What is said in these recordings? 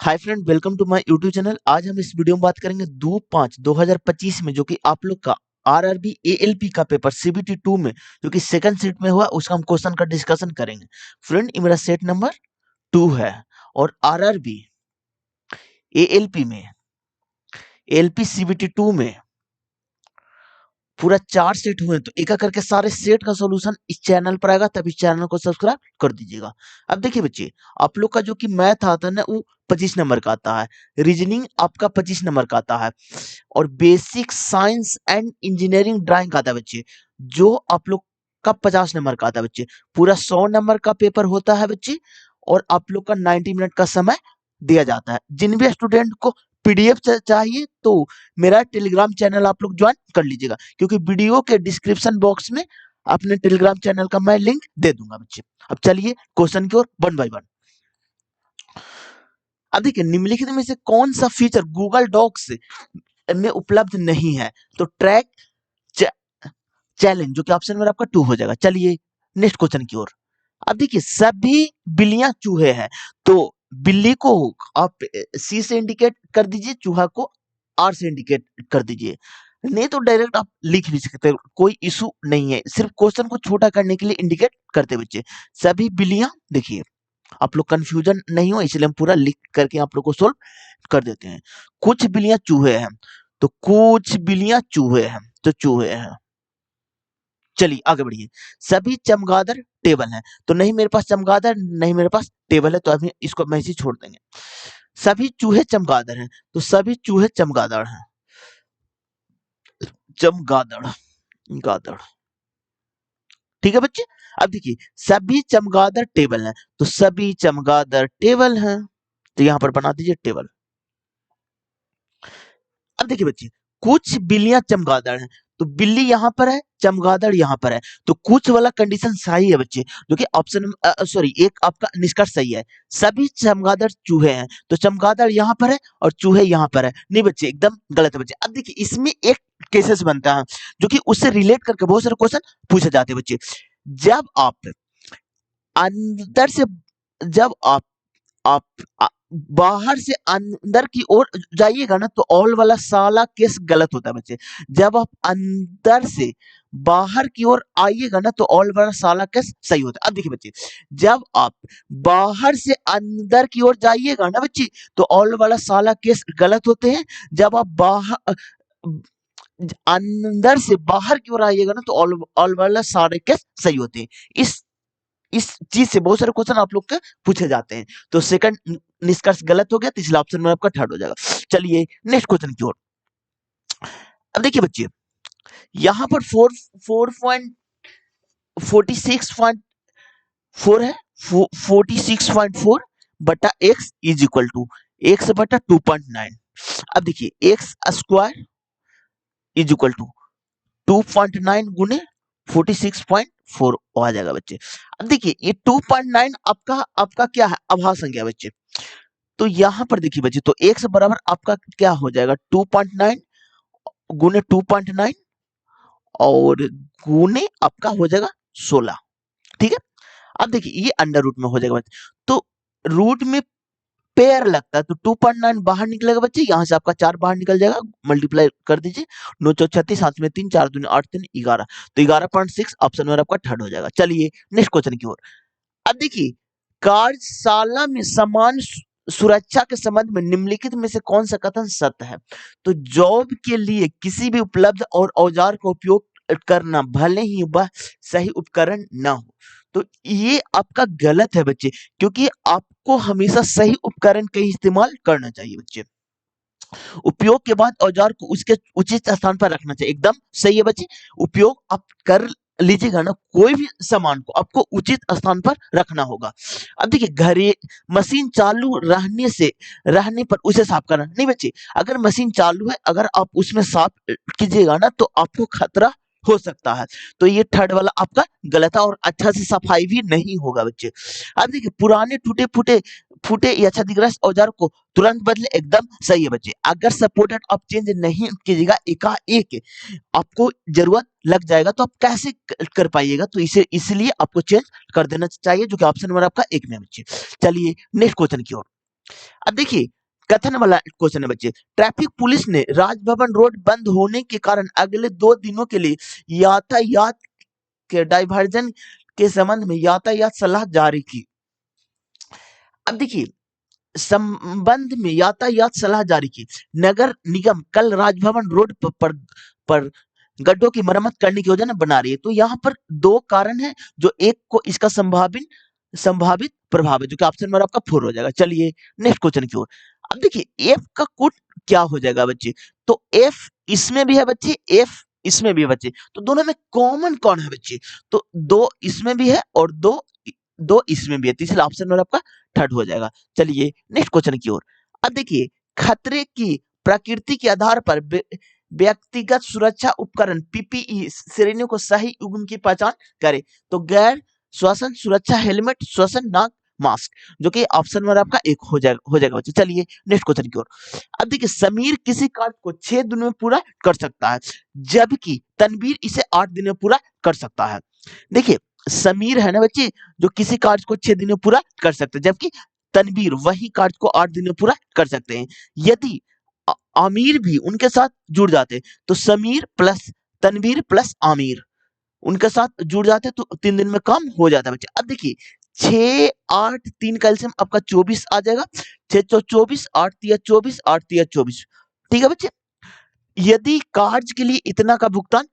Hi friend, welcome to my YouTube channel. आज हम इस वीडियो में बात करेंगे 2/5/2025 में जो कि आप लोग का आरआरबी एएलपी का पेपर सीबीटी 2 में जो कि सेकंड सीट में हुआ, उसका हम क्वेश्चन का डिस्कशन करेंगे। फ्रेंड, ये मेरा सेट नंबर 2 है और आरआरबी एएलपी में एएलपी सीबीटी 2 में पूरा 4 सेट हुए हैं, तो एक एक करके सारे सेट का सॉल्यूशन इस चैनल पर आएगा, तब इस चैनल को सब्सक्राइब कर दीजिएगा। अब देखिए बच्चे, आप लोग का जो कि मैथ आता है ना, वो 25 नंबर का आता है, रीजनिंग आपका 25 नंबर का आता है और basic science and engineering drawing का आता है बच्चे, जो आप लोग का 50 नंबर का आता है बच्चे। पूरा 100 नंबर का पेपर होता है बच्चे और आप लोग का 90 मिनट का समय दिया जाता है। जिन भी स्टूडेंट को पीडीएफ चाहिए तो मेरा टेलीग्राम चैनल आप लोग ज्वाइन कर लीजिएगा, क्योंकि वीडियो के डिस्क्रिप्शन बॉक्स में अपने टेलीग्राम चैनल का मैं लिंक दे दूंगा बच्चे। अब चलिए क्वेश्चन की ओर वन बाय वन। अब देखिए, निम्नलिखित में से कौन सा फीचर गूगल डॉक्स में उपलब्ध नहीं है? तो ट्रैक चैलेंज जो कि ऑप्शन में आपका 2 हो जाएगा। चलिए नेक्स्ट क्वेश्चन की ओर। अब देखिए, सभी बिल्लियां चूहे हैं, तो बिल्ली को आप सी से इंडिकेट कर दीजिए, चूहा को आर से इंडिकेट कर दीजिए। नहीं तो डायरेक्ट आप लिख भी सकते हो, कोई इशू नहीं है। सिर्फ क्वेश्चन को छोटा करने के लिए इंडिकेट करते बच्चे। सभी बिल्लियां, देखिए आप लोग कंफ्यूजन नहीं हो, इसलिए हम पूरा लिख करके आप लोग को सोल्व कर देते हैं। कुछ बिल्लियां चूहे हैं, तो कुछ बिल्लियां चूहे हैं, तो चूहे हैं। चलिए आगे बढ़िए। सभी चमगादड़ टेबल हैं, तो नहीं मेरे पास चमगादड़, नहीं मेरे पास टेबल है, तो अभी इसको मैं इसी छोड़ देंगे। सभी चूहे चमगादड़ हैं, तो सभी चूहे चमगादड़ हैं। चमगादड़, गादड़, ठीक है बच्चे। अब देखिए, सभी चमगादड़ टेबल हैं, तो सभी चमगादड़ टेबल हैं, तो यहां पर बना दीजिए टेबल। अब देखिए बच्चे, कुछ बिल्लियां चमगादड़ हैं, तो बिल्ली यहां पर है, चमगादड़ यहां पर है, तो कुछ वाला कंडीशन सही है बच्चे, जो कि ऑप्शन सॉरी एक आपका निष्कर्ष सही है। सभी चमगादड़ चूहे हैं, तो चमगादड़ यहां पर है और चूहे यहां पर है। नहीं बच्चे, एकदम गलत है बच्चे। अब देखिए, इसमें एक केसेस बनता है जो कि उससे रिलेट करके बहुत सारे क्वेश्चन पूछे जाते हैं बच्चे। जब आप अंदर से जब आप बाहर से अंदर की ओर जाइएगा ना, तो ऑल वाला साला केस गलत होता है बच्चे। जब आप अंदर से बाहर की ओर आइएगा ना, तो ऑल वाला साला केस सही होता है। अब देखिए बच्चे, जब आप बाहर से अंदर की ओर जाइएगा ना बच्चे, तो ऑल वाला साला केस गलत होते हैं। जब आप बाहर अंदर से बाहर की ओर आइएगा ना, तो ऑल वाला सारे केस सही होते हैं। इस चीज से बहुत सारे क्वेश्चन आप लोग के पूछे जाते हैं, तो सेकंड निष्कर्ष गलत हो गया, तो इसलिए ऑप्शन में आपका थर्ड हो जाएगा। चलिए नेक्स्ट क्वेश्चन की ओर। अब देखिए बच्चे, यहां पर 46.4 है, 46.4 बटा x is equal to x बटा 2.9। अब देखिए, x square is equal to 2.9 गुने 46.4 आ जाएगा बच्चे। अब देखिए, ये 2.9 आपका आपका क्या है? अभाज्य संख्या बच्चे। तो यहां पर देखिए बच्चे, तो x बराबर आपका क्या हो जाएगा? 2.9 गुने 2.9 और गुने आपका हो जाएगा 16। ठीक है। अब देखिए, ये अंडर रूट में हो जाएगा बच्चे, तो रूट में पेयर लगता है, तो 2.9 बाहर निकलेगा बच्चे, यहां से आपका 4 बाहर निकल जाएगा, मल्टीप्लाई कर दीजिए। 9 चौ 36, 7 में 3, 4 दूनी 8, 3 11, तो 11.6 ऑप्शन में आपका थर्ड हो जाएगा। चलिए नेक्स्ट क्वेश्चन की ओर। अब देखिए, कार्यशाला में समान सुरक्षा के संबंध में निम्नलिखित में से कौन सा कथन सत्य है? तो जॉब के लिए किसी भी उपलब्ध और औजार का उपयोग करना, भले ही वह सही उपकरण ना हो, तो ये आपका गलत है बच्चे, क्योंकि आपको हमेशा सही उपकरण का ही इस्तेमाल करना चाहिए बच्चे। उपयोग के बाद औजार को उसके उचित स्थान पर रखना चाहिए, एकदम सही है बच्चे। उपयोग आप कर लीजिएगा ना, कोई भी सामान को आपको उचित स्थान पर रखना होगा। अब देखिए, घरे मशीन चालू रहने पर उसे साफ करना नहीं बच्चे। अगर मशीन चालू है, अगर आप उसमें साफ कीजिएगा ना, तो आपको खतरा हो सकता है, तो ये थर्ड वाला आपका गलत है और अच्छा से सफाई भी नहीं होगा बच्चे। अब देखिए, पुराने टूटे फूटे फूटे या क्षतिग्रस्त औजार को तुरंत बदले, एकदम सही है बच्चे। अगर सपोर्टेड आप चेंज नहीं कीजिएगा एकाएक, आपको जरूरत लग जाएगा, तो आप कैसे कर पाइएगा? तो इसे इसलिए आपको चेंज कर देना चाहिए, जो कि ऑप्शन नंबर आपका 1 में है बच्चे। चलिए नेक्स्ट क्वेश्चन की ओर। अब देखिए कथन वाला क्वेश्चन है बच्चे। ट्रैफिक पुलिस ने राजभवन रोड बंद होने के कारण अगले 2 दिनों के लिए यातायात के डाइवर्जन के संबंध में यातायात सलाह जारी की। अब देखिए संबंध में यातायात सलाह जारी की। नगर निगम कल राजभवन रोड पर गड्ढों की मरम्मत करने की योजना बना रही है। तो यहाँ पर दो कारण है, जो एक को इसका संभावित प्रभाव है, जो कि ऑप्शन नंबर आपका 4 हो जाएगा। चलिए नेक्स्ट क्वेश्चन की ओर। अब देखिए एफ का कुल क्या हो जाएगा बच्चे। तो एफ इसमें भी है बच्चे, एफ इसमें भी है बच्चे, तो दोनों में कॉमन कौन है बच्चे। तो दो इसमें भी है और दो दो इसमें भी है, तीसरा ऑप्शन नंबर आपका थर्ड हो जाएगा। चलिए नेक्स्ट क्वेश्चन की ओर। अब देखिए खतरे की प्रकृति के आधार पर व्यक्तिगत सुरक्षा उपकरण पीपीई श्रेणियों को सही युग्म की पहचान करे। तो गैर श्वसन सुरक्षा हेलमेट, श्वसन नाक मास्क, जो कि ऑप्शन नंबर आपका एक हो जाएगा बच्चे। चलिए नेक्स्ट क्वेश्चन की ओर। अब देखिए समीर किसी कार्य को 6 दिन में पूरा कर सकता है, जबकि तनवीर इसे 8 दिन में पूरा कर सकता है। देखिए समीर है ना बच्चे, जो किसी कार्य को 6 दिन में पूरा कर सकते हैं, जबकि तनवीर वही कार्य को 8 दिन में पूरा कर सकते हैं। यदि आमिर भी उनके साथ जुड़ जाते तो समीर प्लस तनवीर प्लस आमिर उनके साथ जुड़ जाते तो 3 दिन में काम हो जाता है बच्चे। अब देखिए 6 8 3 कैल्शियम आपका 24 आ जाएगा। 6 24 8 तिया 24 8 तिया 24। ठीक है बच्चे। यदि कार्य के लिए इतना का भुगतान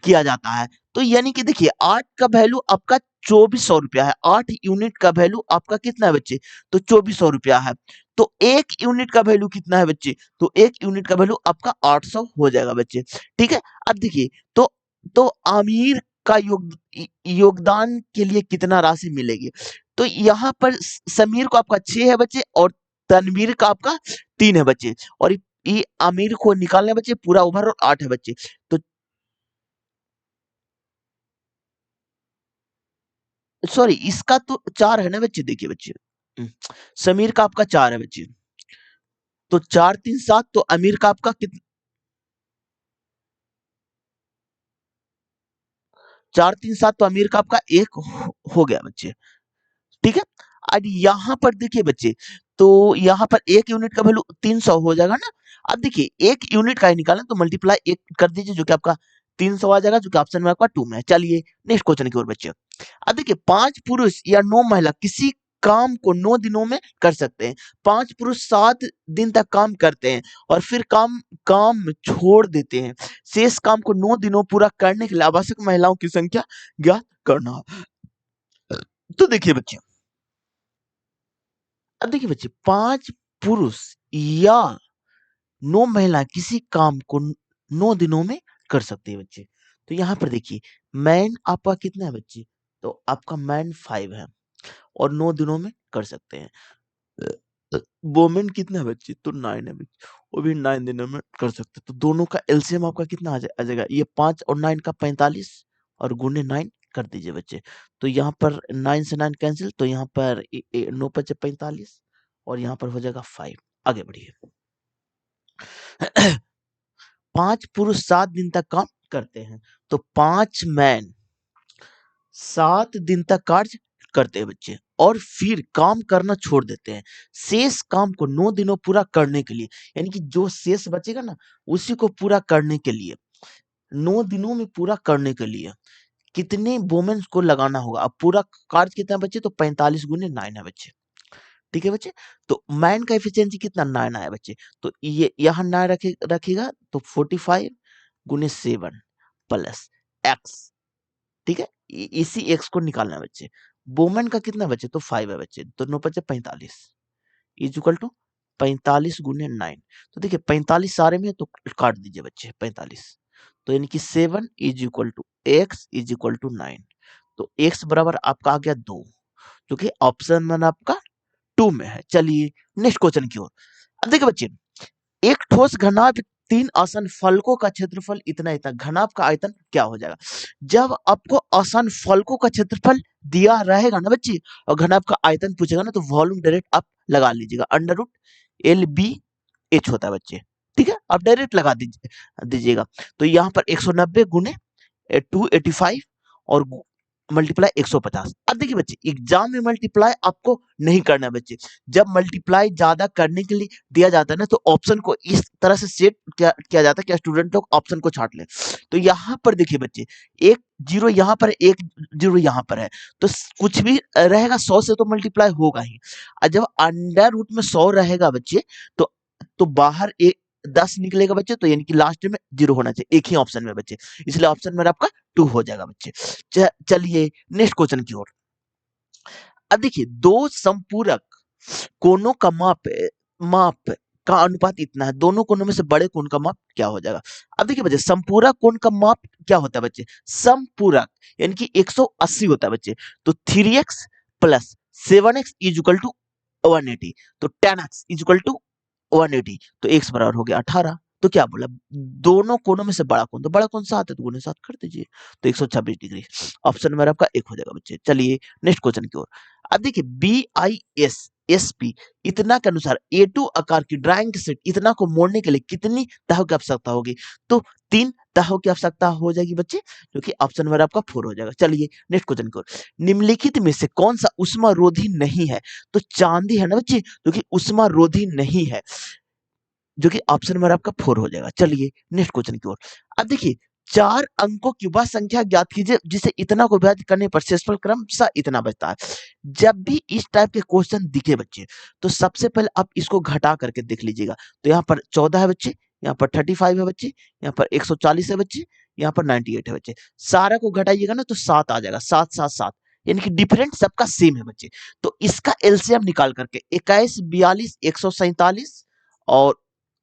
किया जाता है, तो यानी कि देखिए 8 का वैल्यू आपका 2400 रुपया है। 8 यूनिट का वैल्यू आपका कितना है बच्चे, तो 2400 रुपया है। तो 1 यूनिट का वैल्यू कितना है बच्चे, तो 1 यूनिट का वैल्यू आपका 800 हो जाएगा बच्चे। ठीक है। अब देखिए तो आमिर का योगदान के लिए कितना राशि मिलेगी। तो यहाँ पर समीर को आपका 6 है बच्चे और तनवीर का आपका 3 है बच्चे, और ये आमिर को निकालने बच्चे पूरा ओवरऑल 8 है बच्चे। तो सॉरी इसका तो 4 है ना बच्चे। देखिए बच्चे समीर का आपका 4 है बच्चे, तो 4 3 7, तो अमीर का आपका कितना, 4 3 7, तो अमीर का आपका 1 हो गया बच्चे। ठीक है। अब यहाँ पर देखिए बच्चे, तो यहाँ पर 1 यूनिट का वैल्यू 300 हो जाएगा ना। अब देखिए 1 यूनिट का ही निकालना, तो मल्टीप्लाई 1 कर दीजिए, जो कि आपका 300 आ जाएगा, जो कि ऑप्शन में आपका 2 में है। चलिए नेक्स्ट क्वेश्चन की ओर बच्चे। अब देखिए 5 पुरुष या 9 महिला किसी काम को 9 दिनों में कर सकते हैं। 5 पुरुष 7 दिन तक काम करते हैं और फिर काम काम छोड़ देते हैं। शेष काम को 9 दिनों पूरा करने के लिए आवश्यक महिलाओं की संख्या ज्ञात करना। तो देखिए बच्चे, अब देखिए बच्चे 5 पुरुष या 9 महिला किसी काम को 9 दिनों में कर सकते हैं बच्चे। तो यहाँ पर देखिए मैन आपका कितना है बच्चे, तो आपका मैन 5 है और 9 दिनों में कर सकते हैं। वोमेन कितना है बच्चे, तो 9 है बच्चे, वो भी 9 दिनों में कर सकते हैं। तो दोनों का एलसीएम आपका कितना आ जाएगा, ये 5 और 9 का 45 और गुने 9 कर दीजिए बच्चे। तो यहाँ पर 9 से 9 कैंसिल, तो यहाँ पर 9 पचे 45 और यहाँ पर हो जाएगा 5। आगे बढ़िए। 5 पुरुष 7 दिन तक काम करते हैं, तो 5 मैन 7 दिन तक कार्य करते हैं बच्चे और फिर काम करना छोड़ देते हैं। शेष काम को 9 दिनों पूरा करने के लिए, यानी कि जो शेष बचेगा ना उसी को पूरा करने के लिए 9 दिनों में पूरा करने के लिए कितने वुमेन्स को लगाना होगा। अब पूरा कार्य कितना बच्चे, तो 45 गुने 9 है बच्चे। ठीक है बच्चे। तो मैन का एफिशिएंसी कितना 9 आया बच्चे, तो ये यहाँ 9 रखेगा, तो 45 गुने 7 प्लस एक्स। ठीक है। इसी एक्स को निकालना है बच्चे। वुमेन का कितना बच्चे, तो 5 है बच्चे, तो 9 बचे 45 इज इक्वल टू 45 गुने 9। तो देखिए 45 सारे में है, तो काट दीजिए बच्चे 45, तो यानी कि 7 is equal to x is equal to 9। तो एक्स बराबर आपका आ गया 2, जो कि ऑप्शन में आपका 2 में है। चलिए नेक्स्ट क्वेश्चन की ओर। अब देखिए बच्चे, एक ठोस घनाभ 3 आसन फलकों का क्षेत्रफल इतना इतना, घनाभ का आयतन क्या हो जाएगा। जब आपको आसन फलकों का क्षेत्रफल दिया रहेगा ना बच्चे और घनाभ का आयतन पूछेगा ना, तो वॉल्यूम डायरेक्ट आप लगा लीजिएगा। Under root L B H होता है बच्चे। ठीक है, आप डायरेक्ट लगा दीजिएगा। तो यहाँ पर 190 गुने 285 और मल्टीप्लाई 150। अब देखिए बच्चे, एग्जाम में मल्टीप्लाई आपको नहीं करना है बच्चे। जब मल्टीप्लाई ज्यादा करने के लिए दिया जाता है ना, तो ऑप्शन को इस तरह से सेट किया जाता है कि स्टूडेंट लोग ऑप्शन को छांट लें। तो यहाँ पर देखिए बच्चे, एक जीरो यहाँ पर है, एक जीरो यहाँ पर है, तो कुछ भी रहेगा 100 से तो मल्टीप्लाई होगा ही। और जब अंडर रूट में 100 रहेगा बच्चे, तो बाहर एक 10 निकलेगा बच्चे, तो यानी कि लास्ट में जीरो होना चाहिए एक ही ऑप्शन में बच्चे, इसलिए ऑप्शन में आपका 2 हो जाएगा बच्चे। चलिए नेक्स्ट क्वेश्चन की ओर। अब देखिए, दो समपूरक कोणों का माप का अनुपात इतना है, दोनों कोणों में से बड़े कोण का माप क्या हो जाएगा। अब देखिए बच्चे, संपूरक कोण का माप क्या होता है बच्चे, संपूरक यानी कि 180 होता है बच्चे। तो 3x plus 7x is equal to 180, तो 10x इज इक्वल टू 180, तो x बराबर हो गया 18। तो क्या बोला, दोनों कोणों में से बड़ा कोण, तो बड़ा कोण 7 है, तो गुणे 7 कर दीजिए, तो 126 डिग्री। ऑप्शन नंबर आपका एक हो जाएगा बच्चे। चलिए नेक्स्ट क्वेश्चन की ओर। अब देखिए, BISSP इतना के अनुसार A2 आकार की ड्राइंग सेट इतना को मोड़ने के लिए कितनी तहों की आवश्यकता होगी। तो 3 तहों की आवश्यकता हो जाएगी बच्चे, जो कि ऑप्शन नंबर आपका 4 हो जाएगा। चलिए नेक्स्ट क्वेश्चन की ओर। निम्नलिखित में से कौन सा उष्मारोधी नहीं है। तो चांदी है ना बच्चे, जो कि उष्मारोधी नहीं है, जो कि ऑप्शन नंबर आपका 4 हो जाएगा। चलिए नेक्स्ट क्वेश्चन की ओर। अब देखिए, 4 अंकों की वह संख्या ज्ञात कीजिए जिसे इतना को विभाजित करने पर शेषफल क्रमशः इतना बचता है। जब भी इस टाइप के क्वेश्चन दिखे बच्चे, तो सबसे पहले आप इसको घटा करके देख लीजिएगा। तो यहाँ पर 14 है बच्चे, यहाँ पर 35 है बच्चे, यहाँ पर 140 है बच्चे, यहाँ पर 98 है बच्चे। सारा को घटाइएगा ना, तो 7 आ जाएगा, 7 7 7, यानी कि डिफरेंट सबका सेम है बच्चे। तो इसका एलसीएम निकाल करके 21 42 147 और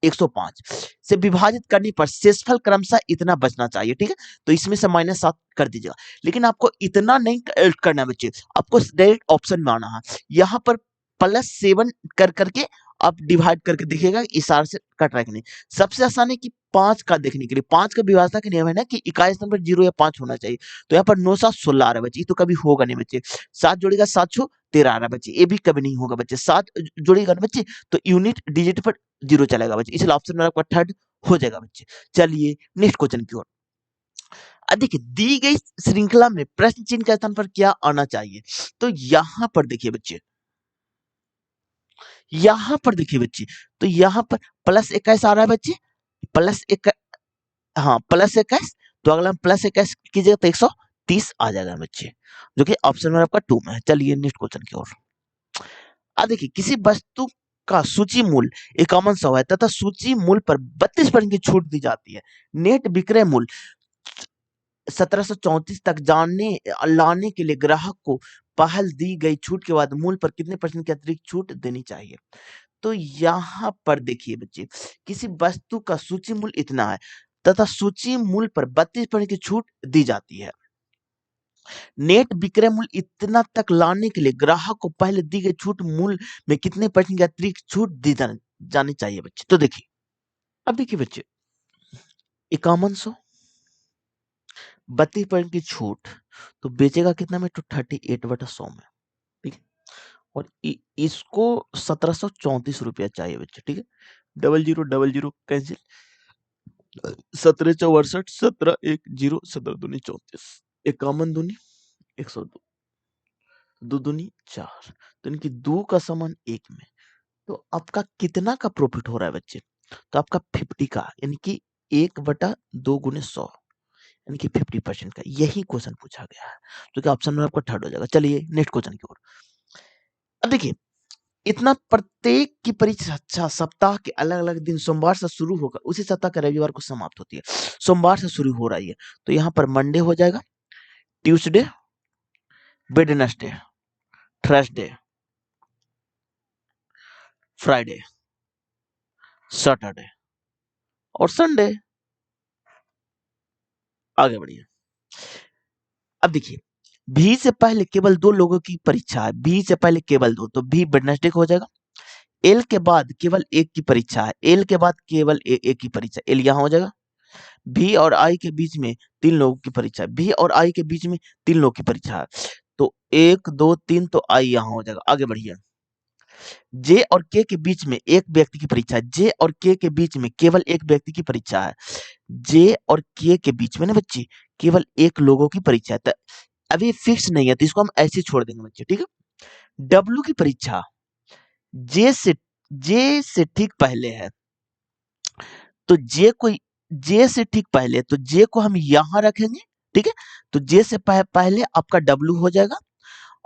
105 से विभाजित करने पर शेषफल क्रमशः इतना बचना चाहिए। ठीक है, तो इसमें से -7 कर दीजिएगा। लेकिन आपको इतना नहीं करना बच्चे, आपको डायरेक्ट ऑप्शन में आना है। यहाँ पर +7 कर करके आप डिवाइड करके देखिएगा इशारे से कट रहा है कि नहीं। सबसे आसान है कि 5 का देखने के लिए, 5 का विभाजन का नियम है ना कि 21 नंबर 0 या 5 होना चाहिए। तो यहाँ पर 9 7 16 आ रहा है बच्चे, ये तो कभी होगा नहीं बच्चे। 7 जोड़ेगा 7 6 13 आ रहा है बच्चे, ये भी कभी नहीं होगा बच्चे। 7 जोड़ेगा ना बच्चे, तो यूनिट डिजिट पर 0 चलेगा बच्चे, इसलिए ऑप्शन में आपका थर्ड हो जाएगा बच्चे। चलिए नेक्स्ट क्वेश्चन की ओर। अब देखिए, दी गई श्रृंखला में प्रश्न चिन्ह के स्थान पर क्या आना चाहिए। तो यहाँ पर देखिए बच्चे, यहाँ पर देखिए बच्चे, तो यहाँ पर +21 आ रहा है बच्चे, प्लस एक, हाँ +21, तो अगला हम +21 कीजिएगा तो 130 आ जाएगा बच्चे, जो कि ऑप्शन में आपका 2 में है। चलिए नेक्स्ट क्वेश्चन की ओर। अब देखिए, किसी वस्तु का सूची मूल्य 5100 है तथा सूची मूल्य पर 32% की छूट दी जाती है। नेट विक्रय मूल्य 1734 तक लाने के लिए ग्राहक को पहल दी गई छूट के बाद मूल्य पर कितने % की अतिरिक्त छूट देनी चाहिए। तो यहाँ पर देखिए बच्चे, किसी वस्तु का सूची मूल्य इतना है तथा सूची मूल्य पर 32% की छूट दी जाती है। नेट विक्रय मूल्य इतना तक लाने के लिए ग्राहक को पहले दी गई छूट मूल्य में कितने % की अतिरिक्त छूट दी जानी चाहिए बच्चे। तो देखिए, अब देखिए बच्चे, 5100 32% की छूट, तो बेचेगा कितना में, तो 38/100 में। ठीक है, और इसको 1734 रुपया चाहिए बच्चे। ठीक है, 0000 कैंसिल, 17 चौ 68, 17 1 0, 17 दूनी 34, 51 दूनी 102, 2 दूनी 4, तो इनकी 2 का समान 1 में। तो आपका कितना का प्रॉफिट हो रहा है बच्चे, तो आपका 50 का, यानी कि 1/2 गुने 100, यानी कि 50% का। यही क्वेश्चन पूछा गया है, जो कि ऑप्शन में आपका थर्ड हो जाएगा। चलिए नेक्स्ट क्वेश्चन की ओर। अब देखिए, इतना प्रत्येक की परीक्षा सप्ताह के अलग अलग दिन सोमवार से शुरू होकर उसी सप्ताह के रविवार को समाप्त होती है। सोमवार से शुरू हो रही है, तो यहाँ पर मंडे हो जाएगा, Tuesday, Wednesday, Thursday, Friday, Saturday और संडे। आगे बढ़िए। अब देखिए, भी से पहले केवल 2 लोगों की परीक्षा है, बी से पहले केवल 2, तो बी वेडनेसडे को हो जाएगा। एल के बाद केवल एक की परीक्षा है, एल के बाद केवल एक की परीक्षा, एल यहाँ हो जाएगा। भी और आई के बीच में 3 लोगों की परीक्षा है, भी और आई के बीच में 3 लोगों की परीक्षा है, तो 1 2 3, तो आई यहाँ हो जाएगा। आगे बढ़िए। जे और के बीच में एक व्यक्ति की परीक्षा है, जे और के बीच में केवल एक व्यक्ति की परीक्षा है, जे और के बीच में ना बच्चे केवल एक लोगों की परीक्षा है। अभी फिक्स नहीं है तो इसको हम ऐसे ही छोड़ देंगे बच्चे, ठीक है। डब्ल्यू की परीक्षा जे से ठीक पहले है, तो जे से ठीक पहले, तो जे को हम यहां रखेंगे, ठीक है। तो जे से पहले आपका डब्ल्यू हो जाएगा,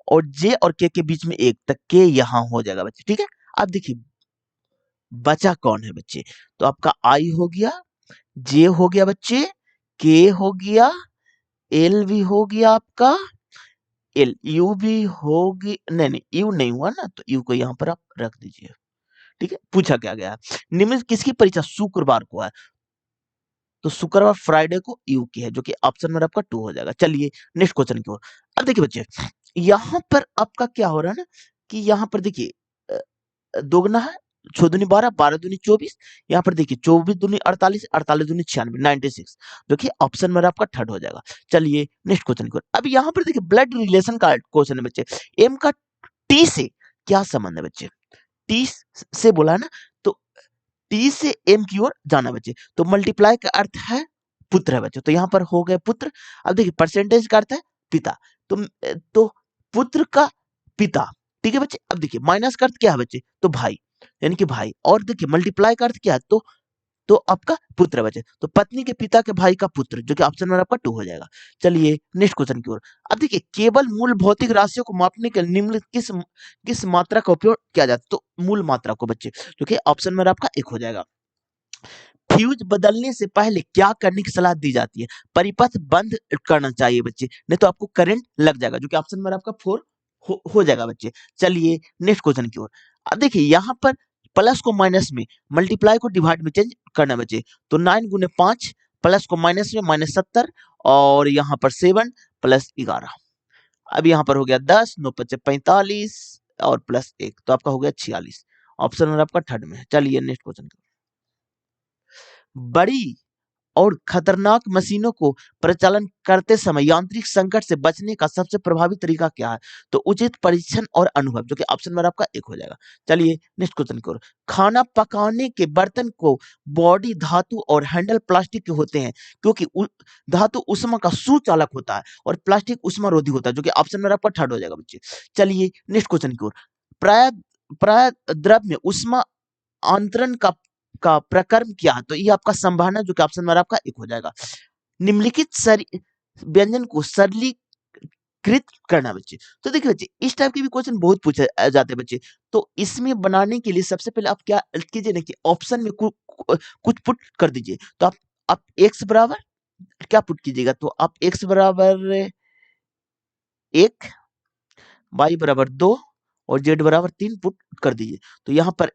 और जे और के बीच में एक, तक के यहां हो जाएगा बच्चे, ठीक है। अब देखिए बचा कौन है बच्चे, तो आपका आई हो गया, जे हो गया बच्चे, के हो गया, एल भी हो गया आपका, एल यू भी होगी, नहीं नहीं यू नहीं हुआ ना, तो यू को यहाँ पर आप रख दीजिए, ठीक है। पूछा क्या गया, निम्न किसकी परीक्षा शुक्रवार को है, तो शुक्रवार फ्राइडे को यू की है, जो कि ऑप्शन में आपका 2 हो जाएगा। चलिए नेक्स्ट क्वेश्चन की ओर। अब देखिए बच्चे यहाँ पर आपका क्या हो रहा है ना, कि यहाँ पर देखिए दोगुना है, 6 दूनी 12, 12 दूनी 24, यहाँ पर देखिए 24 दूनी 48, 48 दूनी 96, 96, जो कि ऑप्शन में आपका थर्ड हो जाएगा। चलिए नेक्स्ट क्वेश्चन की ओर। अब यहाँ पर देखिए ब्लड रिलेशन का क्वेश्चन है बच्चे, एम का टी से क्या संबंध है बच्चे, टी से बोला है ना, तो टी से एम की ओर जाना बच्चे, तो मल्टीप्लाई का अर्थ है पुत्र है बच्चे, तो यहाँ पर हो गए पुत्र। अब देखिए परसेंटेज का अर्थ है पिता, तो पुत्र का पिता, ठीक है बच्चे। अब देखिए माइनस का अर्थ क्या है बच्चे, तो भाई, यानी कि भाई, और देखिए मल्टीप्लाई का अर्थ क्या है, तो आपका पुत्र बचे, तो पत्नी के पिता के भाई का पुत्र, जो कि ऑप्शन में आपका 2 हो जाएगा। चलिए नेक्स्ट क्वेश्चन की ओर। अब देखिए केवल मूल भौतिक राशियों को मापने के निम्न किस मात्रा का उपयोग किया जाता है, तो मूल मात्रा को बच्चे, जो कि ऑप्शन में आपका 1 हो जाएगा। फ्यूज बदलने से पहले क्या करने की सलाह दी जाती है, परिपथ बंद करना चाहिए बच्चे, नहीं तो आपको करंट लग जाएगा, जो कि ऑप्शन में आपका 4 हो जाएगा बच्चे। चलिए नेक्स्ट क्वेश्चन की ओर। अब देखिए यहाँ पर प्लस को माइनस में, मल्टीप्लाई को डिवाइड में चेंज करना बच्चे, तो 9 गुने 5, प्लस को माइनस में -70, और यहाँ पर 7 प्लस 11। अब यहाँ पर हो गया 10, 9 पचे 45, और प्लस 1, तो आपका हो गया 46, ऑप्शन में आपका थर्ड में है। चलिए नेक्स्ट क्वेश्चन। बड़ी और खतरनाक मशीनों को प्रचालन करते समय यांत्रिक संकट से बचने का सबसे प्रभावी तरीका क्या है, तो उचित परीक्षण और अनुभव, जो कि ऑप्शन में आपका 1 हो जाएगा। चलिए नेक्स्ट क्वेश्चन की ओर। खाना पकाने के बर्तन को बॉडी धातु और हैंडल प्लास्टिक के होते हैं, क्योंकि धातु उष्मा का सुचालक होता है और प्लास्टिक उष्मा रोधी होता है, जो कि ऑप्शन में आपका थर्ड हो जाएगा बच्चे। चलिए नेक्स्ट क्वेश्चन की ओर। प्राय प्राय द्रव में उष्मा आंतरण का प्रकर्म क्या है, तो ये आपका संभावना, जो कि ऑप्शन में आपका 1 हो जाएगा। निम्नलिखित व्यंजन को सरलीकृत करना बच्चे, तो देखिए बच्चे इस टाइप के भी क्वेश्चन बहुत पूछे जाते हैं बच्चे, तो इसमें बनाने के लिए सबसे पहले आप क्या कीजिए ना, कि ऑप्शन में कुछ पुट कर दीजिए, तो आप x बराबर क्या पुट कीजिएगा, तो आप x बराबर 1, y बराबर 2 और z बराबर 3 पुट कर दीजिए, तो यहाँ पर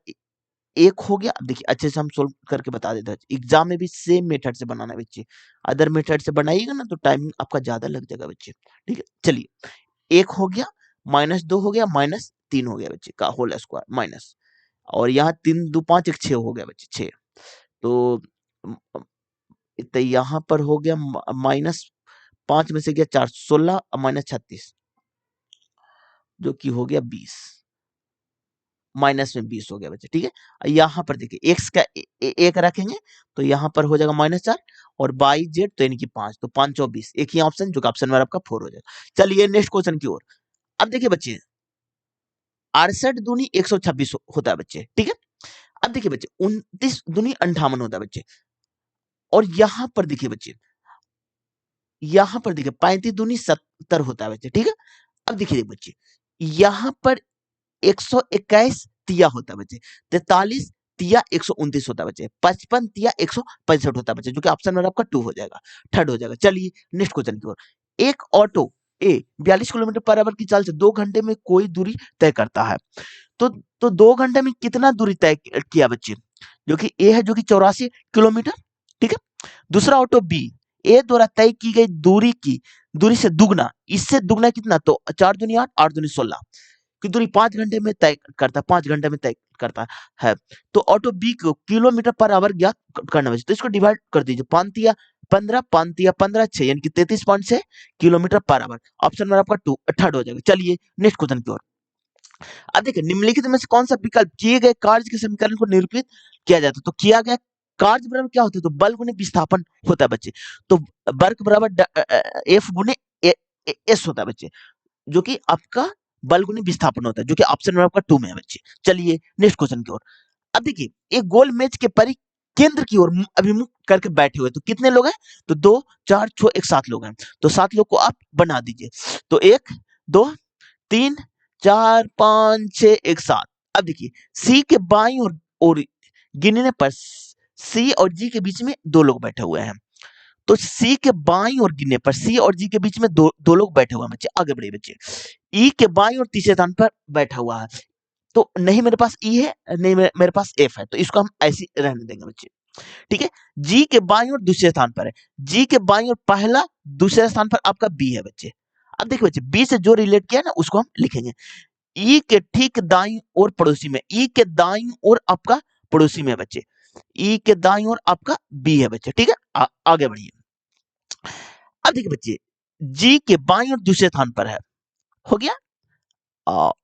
1 हो गया। अब देखिए अच्छे से हम सोल्व करके बता देते हैं, एग्जाम में भी सेम मेथड से बनाना है बच्चे, अदर मेथड से बनाइएगा ना तो टाइमिंग आपका ज्यादा लग जाएगा बच्चे, ठीक है। चलिए 1 हो गया, -2 हो गया, -3 हो गया बच्चे का होल स्क्वायर माइनस, और यहाँ 3 2 5 1 6 हो गया बच्चे 6, तो यहाँ पर हो गया -5 में से गया 4, 16 -36, जो कि हो गया 20, -20 हो गया बच्चे, ठीक है। यहाँ पर देखिए x का 1 रखेंगे, तो यहाँ पर हो जाएगा -4, और बाई जेड तो यानी कि 5, तो 5 24, एक ही ऑप्शन, जो कि ऑप्शन में आपका 4 हो जाएगा। चलिए नेक्स्ट क्वेश्चन की ओर। अब देखिए बच्चे 68 दूनी 126 होता है बच्चे, ठीक है। अब देखिए बच्चे 29 दूनी 58 होता है बच्चे, और यहाँ पर देखिए बच्चे, यहाँ पर देखिए 35 दूनी 70 होता है बच्चे, ठीक है। अब देखिए बच्चे यहाँ पर 121 तिया होता है बच्चे, 43 तिया 129 होता है बच्चे, 55 तिया 165 होता है बच्चे, जो कि ऑप्शन में आपका 2 हो जाएगा, थर्ड हो जाएगा। चलिए नेक्स्ट क्वेश्चन की ओर। एक ऑटो ए 42 किलोमीटर पर आवर की चाल से 2 घंटे में कोई दूरी तय करता है, तो 2 घंटे में कितना दूरी तय किया बच्चे, जो कि ए है, जो कि 84 किलोमीटर, ठीक है। दूसरा ऑटो बी, ए द्वारा तय की गई दूरी से दुगना, इससे दुगना कितना, तो 4 दूनी 8, 8 दूनी 16 की दूरी 5 घंटे में तय करता है, 5 घंटे में तय करता है, तो ऑटो बी को किलोमीटर पर आवर ज्ञात करना है, तो इसको डिवाइड कर दीजिए, 5 तिया 15, 5 तिया 15, 6 यानी कि 33.6 किलोमीटर पर आवर, ऑप्शन में आपका 2 थर्ड हो जाएगा। चलिए नेक्स्ट क्वेश्चन की ओर। अब देखिए निम्नलिखित में से कौन सा विकल्प किए गए कार्य के समीकरण को निरूपित किया जाता है, तो किया गया कार्य बराबर क्या होता है, तो बल गुने विस्थापन होता है बच्चे, तो वर्क बराबर एफ गुने एस होता है बच्चे, जो कि आपका बल गुनी विस्थापन होता है, जो कि ऑप्शन नंबर आपका 2 में है बच्चे। चलिए नेक्स्ट क्वेश्चन की ओर। अब देखिए एक गोल मेज के परि केंद्र की ओर अभिमुख करके बैठे हुए, तो कितने लोग हैं? तो 2 4 6 एक 7 लोग हैं। तो 7 लोग को आप बना दीजिए। तो 1 2 3 4 5 6 एक 7। अब देखिए सी के बाईं ओर गिनने पर सी और जी के बीच में 2 लोग बैठे हुए हैं। तो सी के बाईं ओर गिनने पर सी और जी के बीच में दो लोग बैठे हुए हैं बच्चे। आगे बढ़िए बच्चे। ई के बाईं और तीसरे स्थान पर बैठा हुआ है। तो नहीं मेरे पास ई है, नहीं मेरे पास एफ है, तो इसको हम ऐसे रहने देंगे बच्चे। ठीक है। जी के बाईं ओर दूसरे स्थान पर है। जी के बाईं ओर पहला, दूसरे स्थान पर आपका बी है बच्चे। अब देखिए बच्चे बी से जो रिलेट किया ना उसको हम लिखेंगे। ई के ठीक दाईं ओर पड़ोसी में, ई के दाईं ओर आपका पड़ोसी में है बच्चे। ई के दाईं ओर आपका बी है बच्चे। ठीक है। आगे बढ़िए। अब देखिए बच्चे जी के बाईं ओर दूसरे स्थान पर है, हो गया।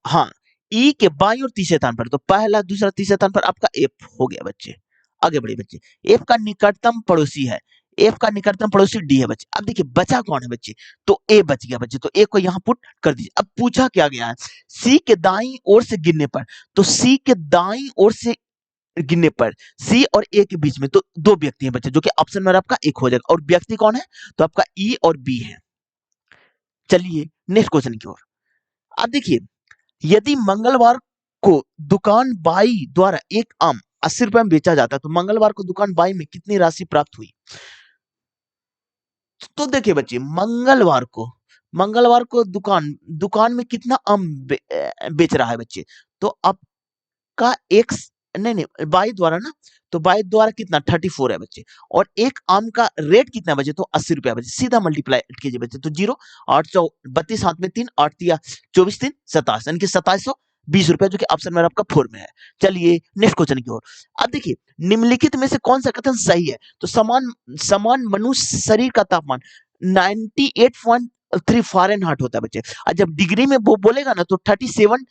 हाँ, ई के बाईं ओर तीसरे स्थान पर, तो पहला दूसरा तीसरे स्थान पर आपका एफ हो गया बच्चे। आगे बढ़िए बच्चे। एफ का निकटतम पड़ोसी है, एफ का निकटतम पड़ोसी डी है बच्चे। अब देखिए बचा कौन है बच्चे? तो ए बच गया बच्चे, तो ए को यहाँ पुट कर दीजिए। अब पूछा क्या गया है? सी के दाईं ओर से गिनने पर, तो सी के दाईं ओर से गिनने पर सी और ए के बीच में तो 2 व्यक्ति हैं बच्चे, जो कि ऑप्शन में आपका एक हो जाएगा। और व्यक्ति कौन है? तो आपका ई और बी है। चलिए नेक्स्ट क्वेश्चन की ओर। अब देखिए यदि मंगलवार को दुकान बाई द्वारा एक आम 80 रुपए में बेचा जाता है, तो मंगलवार को दुकान बाई में कितनी राशि प्राप्त हुई? तो देखिए बच्चे मंगलवार को दुकान में कितना आम बेच रहा है बच्चे? तो आपका एक नहीं नहीं बाई द्वारा ना, तो बाई द्वारा कितना 34 है बच्चे। और एक आम का रेट कितना बचे? तो 80 रुपया बचे। सीधा मल्टीप्लाई कीजिए बच्चे। तो 0 8 32 हाथ में 3 8 तिया 24 3 27, यानी कि 2720 रुपया, जो कि ऑप्शन में आपका 4 में है। चलिए नेक्स्ट क्वेश्चन की ओर। अब देखिए निम्नलिखित में से कौन सा कथन सही है? तो समान समान मनुष्य शरीर का तापमान 98.3 फ़ारेनहाइट होता है बच्चे। और जब डिग्री में वो बोलेगा ना, तो 37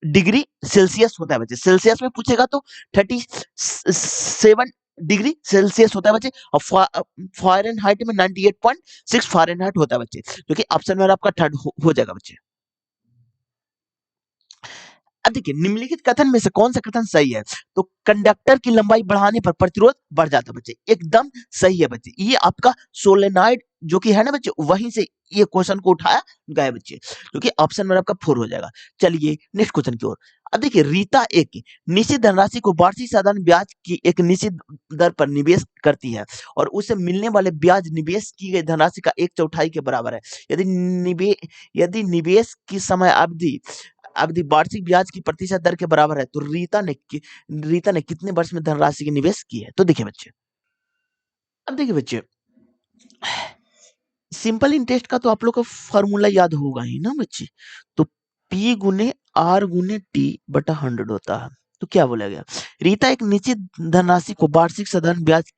डिग्री सेल्सियस होता है बच्चे। सेल्सियस में पूछेगा तो 37 डिग्री सेल्सियस होता है बच्चे। और फ़ारेनहाइट में 98.6 फ़ारेनहाइट होता है बच्चे, जो कि ऑप्शन में आपका थर्ड हो जाएगा बच्चे। अब देखिए निम्नलिखित कथन में से कौन सा कथन सही है? तो कंडक्टर की लंबाई बढ़ाने पर प्रतिरोध बढ़ जाता है बच्चे। एकदम सही है बच्चे। ये आपका सोलेनॉइड जो कि है ना बच्चे, वहीं से ये क्वेश्चन को उठाया गया बच्चे, जो कि ऑप्शन में आपका 4 हो जाएगा। चलिए नेक्स्ट क्वेश्चन की ओर। अब देखिए रीता एक निश्चित धनराशि को वार्षिक साधारण ब्याज की एक निश्चित दर पर निवेश करती है और उसे मिलने वाले ब्याज निवेश की गई धनराशि का 1/4 के बराबर है। यदि निवेश की समय अवधि अवधि वार्षिक ब्याज की प्रतिशत दर के बराबर है, तो रीता ने कितने वर्ष में धनराशि की निवेश की है? तो देखिए बच्चे, अब देखिए बच्चे सिंपल इंटरेस्ट का तो आप लोग को फॉर्मूला याद होगा ही ना बच्चे। तो P गुने R गुने T बटा 100 होता है। तो क्या बोला गया? रीता एक निश्चित धनराशि को वार्षिक साधारण ब्याज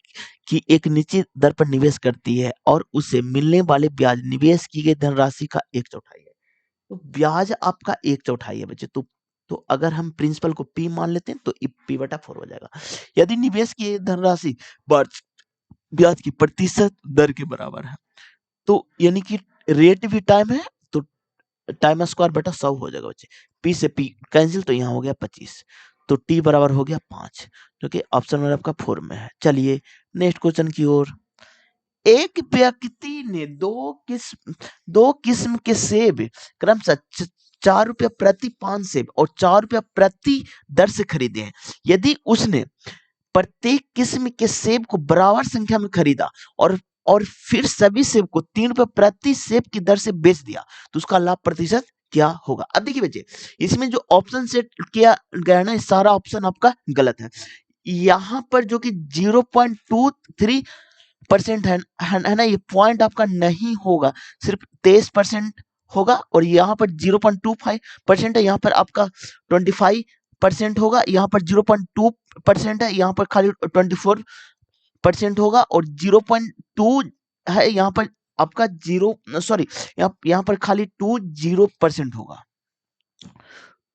की एक निश्चित दर पर निवेश करती है और उसे मिलने वाले ब्याज निवेश की गई धनराशि का 1/4 है। तो ब्याज आपका 1/4 है बच्चे। तो अगर हम प्रिंसिपल को P मान लेते हैं, तो P बटा 4 हो जाएगा। यदि निवेश की धनराशि ब्याज की प्रतिशत दर के बराबर है, तो यानी कि रेट भी टाइम है, तो टाइम स्क्वायर बटा 100 हो जाएगा बच्चे। P से P कैंसिल, तो यहाँ हो गया 25। तो T बराबर हो गया 5, जो कि ऑप्शन में आपका 4 में है। चलिए नेक्स्ट क्वेश्चन की ओर। एक व्यक्ति ने दो किस्म के सेब क्रमशः 4 रुपया प्रति 5 सेब और 4 रुपया प्रति दर से खरीदे हैं। यदि उसने प्रत्येक किस्म के सेब को बराबर संख्या में खरीदा और फिर सभी सेब को 3 रुपये प्रति सेब की दर से बेच दिया, तो उसका लाभ प्रतिशत क्या होगा? अब देखिए बच्चे इसमें जो ऑप्शन सेट किया गया ना, सारा ऑप्शन आपका गलत है। यहाँ पर जो कि 0.23% है ना, ये पॉइंट आपका नहीं होगा, सिर्फ 23% होगा। और यहाँ पर 0.25% है, यहाँ पर आपका 25% होगा, यहाँ पर 0.2% है, यहाँ पर खाली 24% होगा। और 0.2 है यहाँ पर आपका यहाँ पर खाली 20% होगा,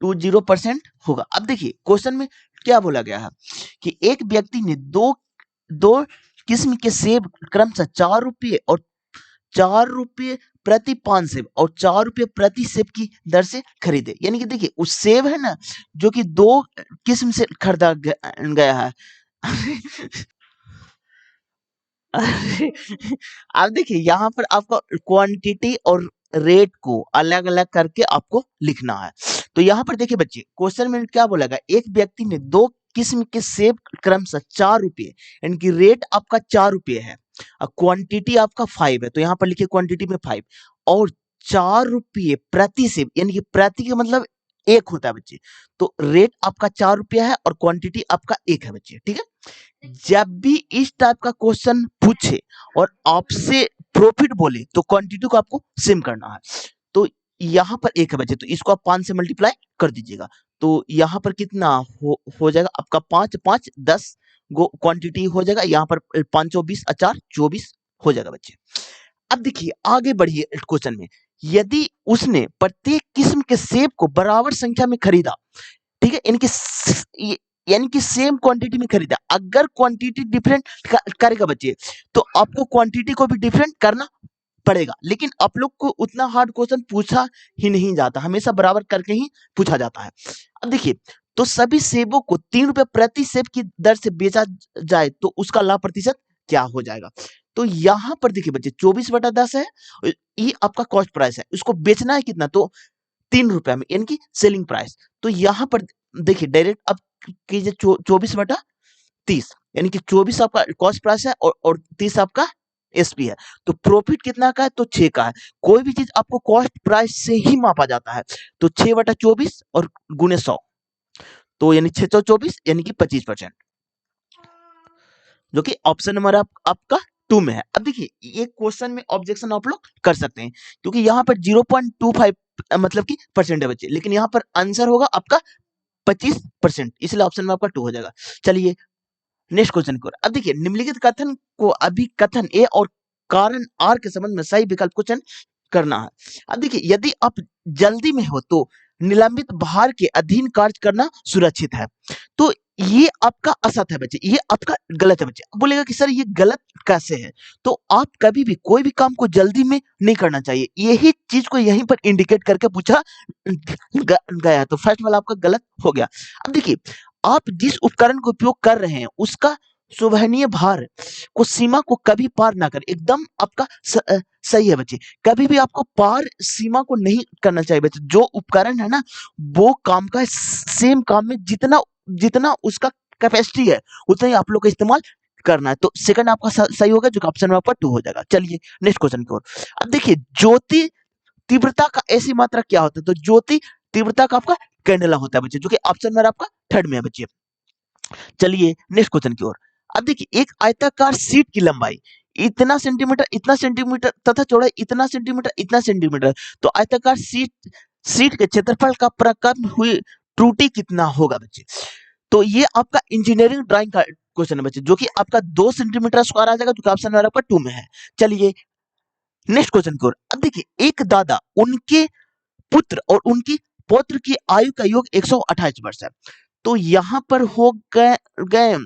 20% होगा। अब देखिए क्वेश्चन में क्या बोला गया है कि एक व्यक्ति ने दो किस्म के सेब क्रमशः 4 रुपये और 4 रुपये प्रति 5 सेब और 4 रुपये प्रति सेब की दर से खरीदे। यानी कि देखिए उस सेब है ना जो कि 2 किस्म से खरीदा गया है। अरे अब देखिए यहाँ पर आपको क्वांटिटी और रेट को अलग अलग करके आपको लिखना है। तो यहाँ पर देखिए बच्चे क्वेश्चन में क्या बोला गया, एक व्यक्ति ने 2 किस्म के सेब क्रमशः 4 रुपये, यानी कि रेट आपका 4 रुपये है और क्वांटिटी आपका 5 है, तो यहाँ पर लिखिए क्वांटिटी में 5 और 4 रुपये प्रति सेब, यानी कि प्रति का मतलब एक होता है बच्चे, तो रेट आपका 4 रुपया है और क्वांटिटी आपका 1 है बच्चे, ठीक है। जब भी इस टाइप का क्वेश्चन पूछे और आपसे प्रॉफिट बोले तो क्वांटिटी को आपको सेम करना है। तो यहाँ पर 1 है बच्चे, तो इसको आप 5 से मल्टीप्लाई कर दीजिएगा, तो यहाँ पर कितना हो जाएगा आपका 5 5 10 गो क्वांटिटी हो जाएगा, यहाँ पर 5 20 4 24 हो जाएगा बच्चे। अब देखिए आगे बढ़िए क्वेश्चन में, यदि उसने प्रत्येक किस्म के सेब को बराबर संख्या में खरीदा, ठीक है, यानी कि सेम क्वांटिटी में खरीदा, अगर क्वांटिटी डिफरेंट करेगा बच्चे तो आपको क्वांटिटी को भी डिफरेंट करना पड़ेगा, लेकिन आप लोग को उतना हार्ड क्वेश्चन पूछा ही नहीं जाता, हमेशा बराबर करके ही पूछा जाता है। अब देखिए तो सभी सेबों को 3 रुपए प्रति सेब की दर से बेचा जाए तो उसका लाभ प्रतिशत क्या हो जाएगा। तो यहाँ पर देखिए बच्चे 24/10 है, ये आपका कॉस्ट प्राइस है, उसको बेचना है कितना, तो 3 रुपए में, यानी कि सेलिंग प्राइस। तो यहाँ पर देखिए डायरेक्ट अब कीजिए 24/30, यानी कि 24 आपका कॉस्ट प्राइस है और 30 आपका एसपी है, तो प्रॉफिट कितना का है, तो 6 का है। कोई भी चीज आपको कॉस्ट प्राइस से ही मापा जाता है, तो 6/24 और गुने 100, तो यानी 624 यानी कि 25%, जो कि ऑप्शन नंबर आपका 2 में है। अब देखिए ये क्वेश्चन में ऑब्जेक्शन आप लोग कर सकते हैं, क्योंकि यहाँ पर 0.25 मतलब कि परसेंट है बच्चे, लेकिन यहाँ पर आंसर होगा आपका 25%, इसलिए ऑप्शन में आपका 2 हो जाएगा। चलिए नेक्स्ट क्वेश्चन की ओर। अब देखिए निम्नलिखित कथन को अभी कथन ए और कारण आर के संबंध में सही विकल्प को चयन करना है। अब देखिए यदि आप जल्दी में हो तो निलंबित भार के अधीन कार्य करना सुरक्षित है, तो ये आपका असत है बच्चे, ये आपका गलत है बच्चे। बोलेगा कि सर ये गलत कैसे है, तो आप कभी भी कोई भी काम को जल्दी में नहीं करना चाहिए, यही चीज को यहीं पर इंडिकेट करके पूछा गया, तो फर्स्ट वाला आपका गलत हो गया। अब देखिए आप जिस उपकरण का उपयोग कर रहे हैं उसका शोभनीय भार को सीमा को कभी पार ना करें, एकदम आपका सही है बच्चे, कभी भी आपको पार सीमा को नहीं करना चाहिए बच्चे। जो उपकरण है ना वो काम का सेम काम में जितना जितना उसका कैपेसिटी है उतना ही आप लोग का इस्तेमाल करना है, तो सेकंड आपका सही होगा, जो ऑप्शन में आपका 2 हो जाएगा। चलिए नेक्स्ट क्वेश्चन की ओर। अब देखिए ज्योति तीव्रता का ऐसी मात्रा क्या होता है, तो ज्योति तीव्रता का आपका कैंडेला होता है बच्चे, जो कि ऑप्शन में आपका 3rd में है बच्चे। चलिए नेक्स्ट क्वेश्चन की ओर। अब देखिए एक आयताकार शीट की लंबाई इतना सेंटीमीटर तथा चौड़ाई इतना सेंटीमीटर, तो आयताकार शीट के क्षेत्रफल का प्रकट हुई त्रुटि कितना होगा बच्चे। तो ये आपका इंजीनियरिंग ड्राइंग का क्वेश्चन है बच्चे, जो कि आपका 2 सेंटीमीटर स्क्वायर आ जाएगा, जो कि ऑप्शन नंबर आपका 2 में है। चलिए नेक्स्ट क्वेश्चन की ओर। अब देखिए एक दादा, उनके पुत्र और उनकी पौत्र की आयु का योग 128 वर्ष है, तो यहां पर हो गए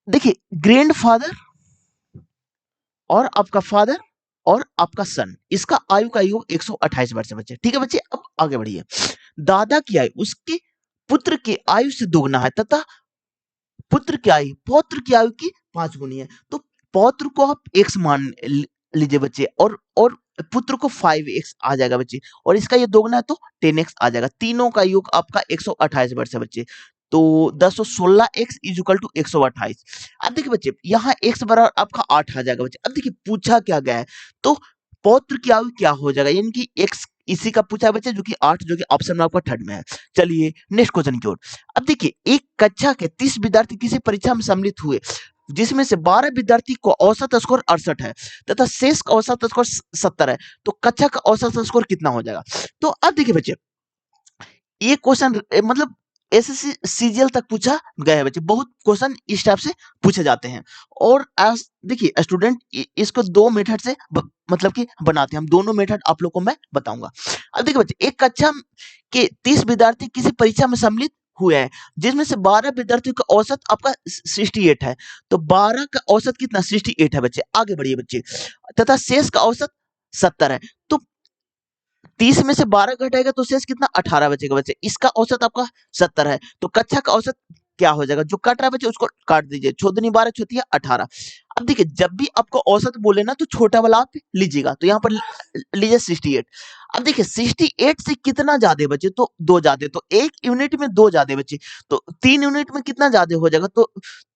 देखिए ग्रैंडफादर और आपका फादर और आपका सन, इसका आयु का योग 128 वर्ष है बच्चे, ठीक है बच्चे। अब आगे बढ़िए, दादा की आयु उसके पुत्र की आयु से दोगुना है तथा पुत्र की आयु पौत्र की आयु की 5 गुनी है, तो पौत्र को आप x मान लीजिए बच्चे और पुत्र को 5x आ जाएगा बच्चे, और इसका ये दोगुना है तो 10x आ जाएगा। तीनों का योग आपका 128 वर्ष है बच्चे, तो 1016x इज इक्वल टू 128। अब देखिए बच्चे यहाँ x बराबर आपका 8 आ जाएगा बच्चे। अब देखिए पूछा क्या गया है, तो पौत्र की आयु क्या हो जाएगा, यानी कि x इसी का पूछा है बच्चे, जो कि 8, जो कि ऑप्शन में आपका 3rd में है। चलिए नेक्स्ट क्वेश्चन की ओर। अब देखिए एक कक्षा के 30 विद्यार्थी किसी परीक्षा में सम्मिलित हुए, जिसमें से 12 विद्यार्थी को औसत स्कोर 68 है तथा शेष का औसत स्कोर 70 है, तो कक्षा का औसत स्कोर कितना हो जाएगा। तो अब देखिए बच्चे ये क्वेश्चन मतलब एसएससी सीजीएल तक पूछा गया है बच्चे, बहुत क्वेश्चन इस टाइप से पूछे जाते हैं, और देखिए स्टूडेंट इसको 2 मेथड से मतलब कि बनाते हैं, हम दोनों मेथड आप लोग को मैं बताऊंगा। अब देखिए बच्चे एक कक्षा के 30 विद्यार्थी किसी परीक्षा में सम्मिलित हुए हैं, जिसमें से 12 विद्यार्थियों का औसत आपका 68 है। तो 12 का औसत कितना 68 है बच्चे। आगे बढ़िए बच्चे, तथा शेष का औसत 70 है। तो 30 में से 12 घटाएगा तो शेष कितना 18 बचेगा बच्चे। इसका औसत आपका 70 है, तो कक्षा का औसत क्या हो जाएगा, जो कट रहा है बच्चे उसको काट दीजिए, छोदनी 12 छोटी 18। अब देखिए जब भी आपको औसत बोले ना तो छोटा वाला आप लीजिएगा, तो यहाँ पर लीजिए 68। अब देखिए 68 से कितना ज्यादा बचे, तो 2 ज्यादा, तो 1 यूनिट में 2 ज्यादा बचे, तो 3 यूनिट में कितना ज्यादा हो जाएगा,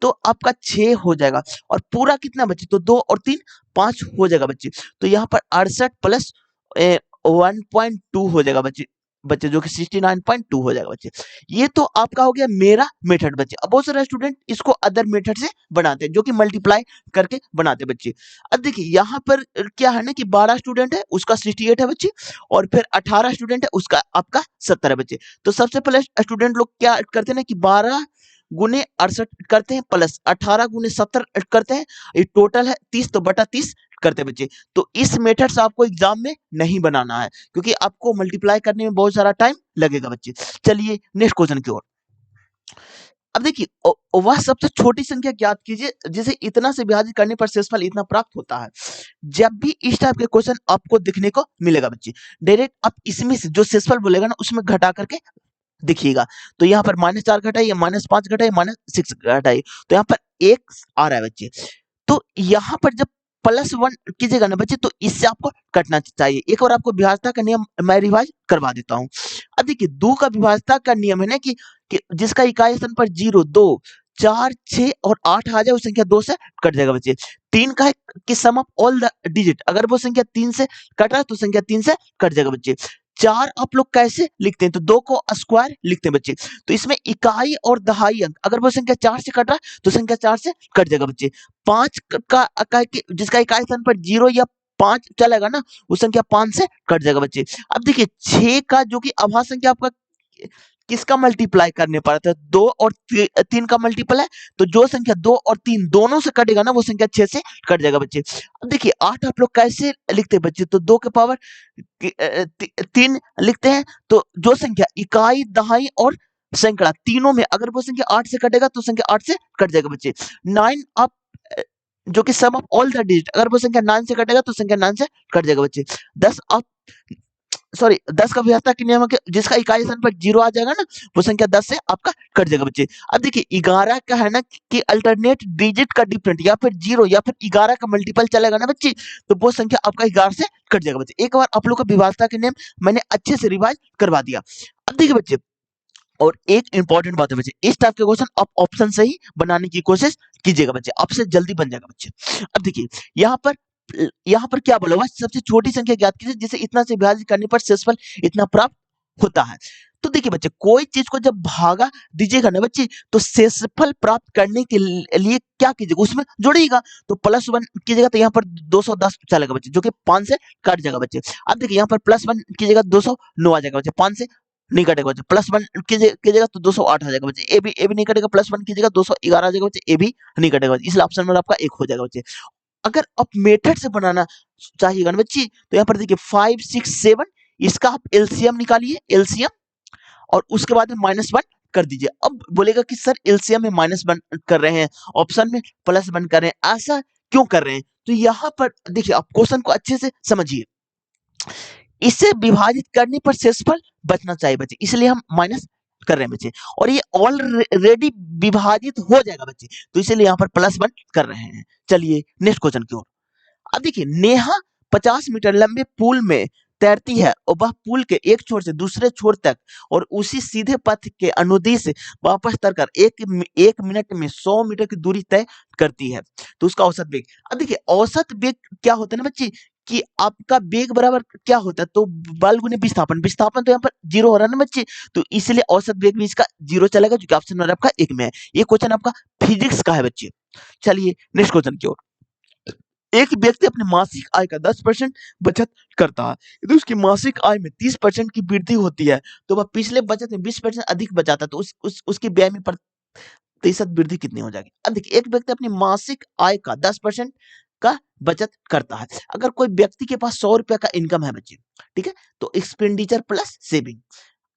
तो आपका 6 हो जाएगा। और पूरा कितना बचे, तो 2 और 3 5 हो जाएगा बच्चे। तो यहाँ पर 68 प्लस 1.2 हो जाएगा बच्चे, बच्चे जो कि 69.2 हो जाएगा बच्चे। ये तो आपका हो गया मेरा मेथड बच्चे। अब बहुत सारे स्टूडेंट इसको अदर मेथड से बनाते हैं, जो कि मल्टीप्लाई करके बनाते हैं बच्चे। अब देखिए यहाँ पर क्या है ना कि 12 स्टूडेंट है उसका 68 है बच्चे, और फिर 18 स्टूडेंट है उसका आपका 70 है बच्चे। तो सबसे पहले स्टूडेंट लोग क्या करते हैं ना कि 12 गुने 68 करते हैं, प्लस 18 गुने 70 करते हैं, ये टोटल है 30, तो बटा 30 करते हैं बच्चे। तो इस मेथड से आपको एग्जाम में नहीं बनाना है, क्योंकि आपको मल्टीप्लाई करने में बहुत सारा टाइम लगेगा बच्चे। चलिए नेक्स्ट क्वेश्चन की ओर। अब देखिए वह सबसे छोटी संख्या ज्ञात कीजिए जिसे इतना से विभाजित करने पर शेषफल इतना प्राप्त होता है। जब भी इस टाइप के क्वेश्चन आपको देखने को मिलेगा बच्चे, डायरेक्ट आप इसमें से जो शेषफल बोलेगा ना उसमें घटा करके देखिएगा। तो यहाँ पर -4 घटाइए, -5 घटाइए, -6 घटाइए, तो यहाँ पर 1 आ रहा है बच्चे। तो यहाँ पर जब +1 कीजिएगा ना बच्चे, तो इससे आपको कटना चाहिए। एक और आपको विभाज्यता का नियम मैं रिवाइज करवा देता हूँ। अब देखिए 2 का विभाज्यता का नियम है ना कि जिसका इकाई स्थान पर 0, 2, 4, 6 और 8 आ जाए वो संख्या 2 से कट जाएगा बच्चे। 3 का है कि सम ऑफ ऑल द डिजिट, अगर वो संख्या 3 से कट रहा है तो संख्या 3 से कट जाएगा बच्चे। 4 आप लोग कैसे लिखते हैं, तो 2 को स्क्वायर लिखते हैं बच्चे। तो इसमें इकाई और दहाई अंक, अगर वो संख्या 4 से कट रहा है तो संख्या 4 से कट जाएगा बच्चे। 5 का जिसका इकाई स्थान पर 0 या 5 चलेगा ना, वो संख्या 5 से कट जाएगा बच्चे। अब देखिए 6 का जो कि अभाज्य संख्या आपका किसका मल्टीप्लाई करने पर आता है, 2 और 3 का मल्टीपल है, तो जो संख्या 2 और 3 दोनों से कटेगा ना वो संख्या 6 से कट जाएगा बच्चे। अब देखिए 8 आप लोग कैसे लिखते हैं बच्चे, तो 2 के पावर 3 लिखते हैं, तो जो संख्या इकाई दहाई और सैकड़ा तीनों में अगर वो संख्या 8 से कटेगा तो संख्या 8 से कट जाएगा बच्चे। 9 आप जो कि सम ऑफ ऑल द डिजिट, अगर वो संख्या 9 से कटेगा तो संख्या 9 से कट जाएगा बच्चे। 10 आप सॉरी 10 का विभाज्यता के नियम है कि जिसका इकाई स्थान पर 0 आ जाएगा ना वो संख्या 10 से आपका कट जाएगा बच्चे। अब देखिए 11 का है ना कि अल्टरनेट डिजिट का डिफरेंट या फिर 0 या फिर 11 का मल्टीपल चलेगा ना बच्चे, तो वो संख्या आपका 11 से कट जाएगा बच्चे। एक बार आप लोग का विभाज्यता के नियम मैंने अच्छे से रिवाइज करवा दिया। अब देखिए बच्चे, और एक इंपॉर्टेंट बात है बच्चे, इस टाइप के क्वेश्चन आप ऑप्शन से ही बनाने की कोशिश कीजिएगा बच्चे, आपसे जल्दी बन जाएगा बच्चे। अब देखिए यहाँ पर क्या बोला हुआ है, सबसे छोटी संख्या ज्ञात कीजिए जिसे इतना से विभाजित करने पर शेषफल इतना प्राप्त होता है। तो देखिए बच्चे कोई चीज को जब भागा दीजिएगा ना बच्चे, तो शेषफल प्राप्त करने के लिए क्या कीजिएगा, उसमें जोड़िएगा। तो +1 कीजिएगा तो यहाँ पर 210 चलेगा बच्चे, जो कि 5 से कट जाएगा बच्चे। अब देखिए यहाँ पर +1 कीजिएगा 209 आ जाएगा बच्चे, 5 से नहीं कटेगा बच्चे। +1 कीजिएगा तो 208 आ जाएगा बच्चे। ए भी नहीं कटेगा, +1 कीजिएगा 211 आ जाएगा बच्चे, ए भी नहीं कटेगा बच्चे। इसलिए ऑप्शन नंबर आपका 1 हो जाएगा बच्चे। अगर आप मेथड से बनाना चाहिएगा ना बच्चे, तो यहाँ पर देखिए 5, 6, 7 इसका आप एलसीएम निकालिए, एलसीएम, और उसके बाद में -1 कर दीजिए। अब बोलेगा कि सर एलसीएम में -1 कर रहे हैं, ऑप्शन में +1 कर रहे हैं, ऐसा क्यों कर रहे हैं? तो यहाँ पर देखिए आप क्वेश्चन को अच्छे से समझिए। इसे विभाजित करने पर शेषफल बचना चाहिए बच्चे, इसलिए हम माइनस कर रहे हैं बच्चे, और ये ऑलरेडी विभाजित हो जाएगा बच्चे, तो इसलिए यहाँ पर +1 कर रहे हैं। चलिए नेक्स्ट क्वेश्चन की ओर। अब देखिए नेहा 50 मीटर लंबे पुल में तैरती है और वह पुल के एक छोर से दूसरे छोर तक और उसी सीधे पथ के अनुदिश वापस तैरकर एक मिनट में 100 मीटर की दूरी तय करती है, तो उसका औसत वेग। अब देखिए औसत वेग क्या होता है ना बच्चे, कि आपका वेग बराबर क्या होता है, तो बल गुने विस्थापन, विस्थापन तो यहाँ पर 0 हो रहा है ना बच्चे, तो इसलिए औसत वेग भी इसका 0 चलेगा, जो कि ऑप्शन नंबर आपका 1 में है। ये क्वेश्चन आपका फिजिक्स का है बच्चे। चलिए नेक्स्ट क्वेश्चन की ओर। एक व्यक्ति अपनी मासिक आय का 10% बचत करता है, यदि उसकी मासिक आय में 30% की वृद्धि होती है तो वह पिछले बचत में 20% अधिक बचाता है, तो उसकी व्यय में प्रतिशत वृद्धि कितनी हो जाएगी। अब देखिए एक व्यक्ति अपनी मासिक आय का 10% का बचत करता है। अगर कोई व्यक्ति के पास 100 रुपया का इनकम है बच्चे, ठीक है, तो एक्सपेंडिचर प्लस सेविंग।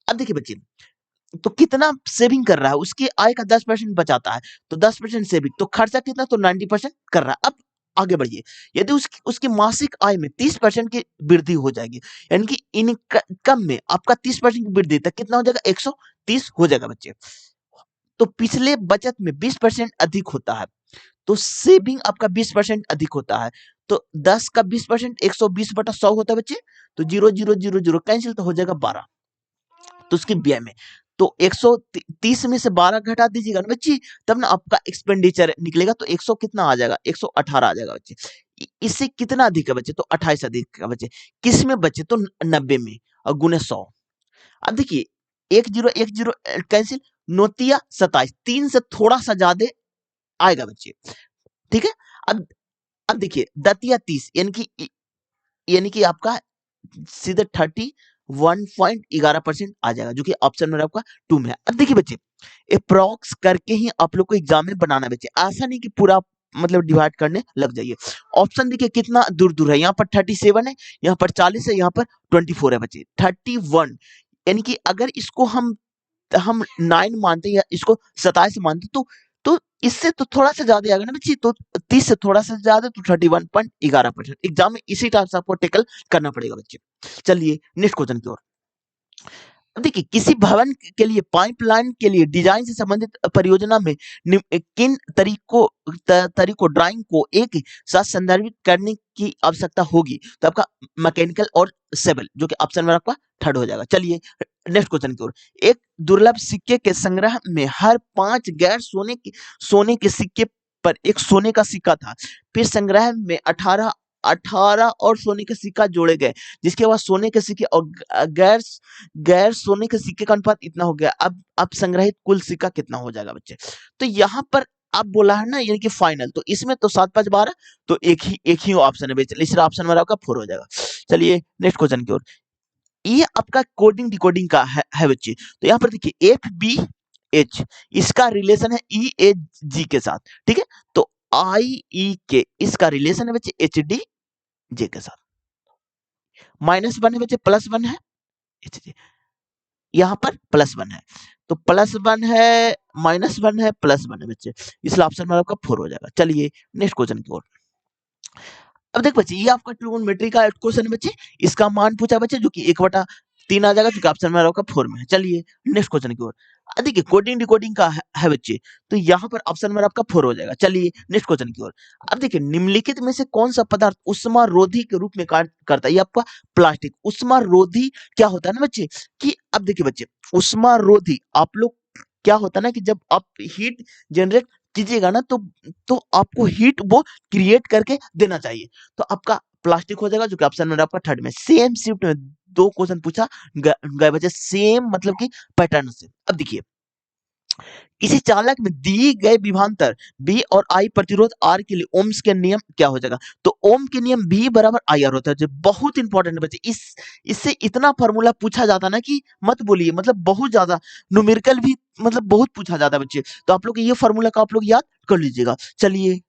अब देखिए बच्चे तो कितना सेविंग कर रहा है, उसकी आय का 10% बचाता है, तो 10% सेविंग, तो खर्चा कितना, तो 90% कर रहा है। अब आगे बढ़िए, यदि उसकी उसकी मासिक आय में 30% की वृद्धि हो जाएगी, यानी कि इनकम में आपका 30% की वृद्धि, तक कितना हो जाएगा, 130 हो जाएगा बच्चे। तो पिछले बचत में 20% अधिक होता है, तो सेविंग आपका 20% अधिक होता है, तो 10 का 20% 120/100 होता है बच्चे, तो 0 0 0 0 कैंसिल, तो हो जाएगा 12, तो उसकी ब्याह में, तो 130 में से 12 घटा दीजिएगा ना बच्ची, तब ना आपका एक्सपेंडिचर निकलेगा, तो 100 कितना आ जाएगा, 118 आ जाएगा बच्चे। इससे कितना अधिक है बच्चे, तो 28 अधिक है बच्चे। किस में बच्चे, तो 90 में, और गुने 100। अब देखिए 10 कैंसिल, नोतिया 27, 3 से थोड़ा सा ज्यादा आएगा बच्चे, ठीक है। अब देखिए दतिया 30, यानी कि आपका सीधे 31.11% आ जाएगा, जो कि ऑप्शन में आपका 2 में है। अब देखिए बच्चे, अप्रॉक्स करके ही आप लोग को एग्जाम में बनाना है बच्चे, ऐसा नहीं कि पूरा मतलब डिवाइड करने लग जाइए। ऑप्शन देखिए कितना दूर दूर है, यहाँ पर 37 है, यहाँ पर 40 है, यहाँ पर 24 है बच्चे, 31, यानी कि अगर इसको हम 9 मानते हैं या इसको 27 मानते हैं, तो इससे तो थोड़ा सा ज्यादा आएगा ना बच्ची, तो 30 से थोड़ा सा ज्यादा, तो 31.11%। एग्जाम में इसी टाइप से आपको टेकल करना पड़ेगा बच्चे। चलिए नेक्स्ट क्वेश्चन की ओर। अब देखिए किसी भवन के लिए पाइपलाइन के लिए डिजाइन से संबंधित परियोजना में किन तरीकों ड्राइंग को एक साथ संदर्भित करने की आवश्यकता होगी, तो आपका मैकेनिकल और सिविल, जो कि ऑप्शन में आपका थर्ड हो जाएगा। चलिए नेक्स्ट क्वेश्चन की ओर। एक दुर्लभ सिक्के के संग्रह में हर 5 गैर सोने के सिक्के पर एक सोने का सिक्का था, फिर संग्रह में 18 और सोने के सिक्का जोड़े गए, जिसके बाद सोने के सिक्के और गैर गैर सोने के सिक्के का अनुपात इतना हो गया। अब संग्रहित कुल सिक्का कितना हो जाएगा बच्चे, तो यहाँ पर आप बोला है ना, यानी कि फाइनल, तो इसमें तो 7 5 12, तो एक ही ऑप्शन है बच्चे, इसलिए ऑप्शन में आपका 4 हो जाएगा। चलिए नेक्स्ट क्वेश्चन की ओर। ये आपका कोडिंग डिकोडिंग का है बच्चे, तो यहाँ पर देखिए FBH, इसका रिलेशन है EAG के साथ, ठीक है, तो IE के इसका रिलेशन है बच्चे HDJ के साथ। -1 है बच्चे, +1 है, यहाँ पर +1 है, तो +1 है, -1 है, +1 है बच्चे, इसलिए ऑप्शन में आपका 4 हो जाएगा। चलिए नेक्स्ट क्वेश्चन की ओर। अब देख बच्चे, ये आपका ट्रिगोनोमेट्री का क्वेश्चन है बच्चे, इसका मान पूछा बच्चे, जो कि 1/3 आ जाएगा, जो कि ऑप्शन में आपका 4 में है। चलिए नेक्स्ट क्वेश्चन की ओर। देखिए कोडिंग डिकोडिंग का है बच्चे, तो यहाँ पर ऑप्शन में आपका 4 हो जाएगा। चलिए नेक्स्ट क्वेश्चन की ओर। अब देखिए निम्नलिखित में से कौन सा पदार्थ उष्मारोधी के रूप में कार्य करता है, ये आपका प्लास्टिक। उष्मारोधी क्या होता है ना बच्चे, कि अब देखिए बच्चे, उष्मारोधी आप लोग क्या होता है ना, कि जब आप हीट जनरेट कीजिएगा ना, तो आपको हीट वो क्रिएट करके देना चाहिए, तो आपका प्लास्टिक हो जाएगा, जो कि ऑप्शन में आपका थर्ड में। सेम शिफ्ट में 2 क्वेश्चन पूछा गए बच्चे, सेम मतलब कि पैटर्न से। अब देखिए किसी चालक में दी गए विभवांतर V और I प्रतिरोध R के लिए ओम्स के नियम क्या हो जाएगा, तो ओम के नियम V बराबर IR होता है, जो बहुत इंपॉर्टेंट है बच्चे। इससे इतना फॉर्मूला पूछा जाता है ना, कि मत बोलिए, मतलब बहुत ज्यादा न्यूमेरिकल भी, मतलब बहुत पूछा जाता है बच्चे, तो आप लोग ये फॉर्मूला का आप लोग याद कर लीजिएगा। चलिए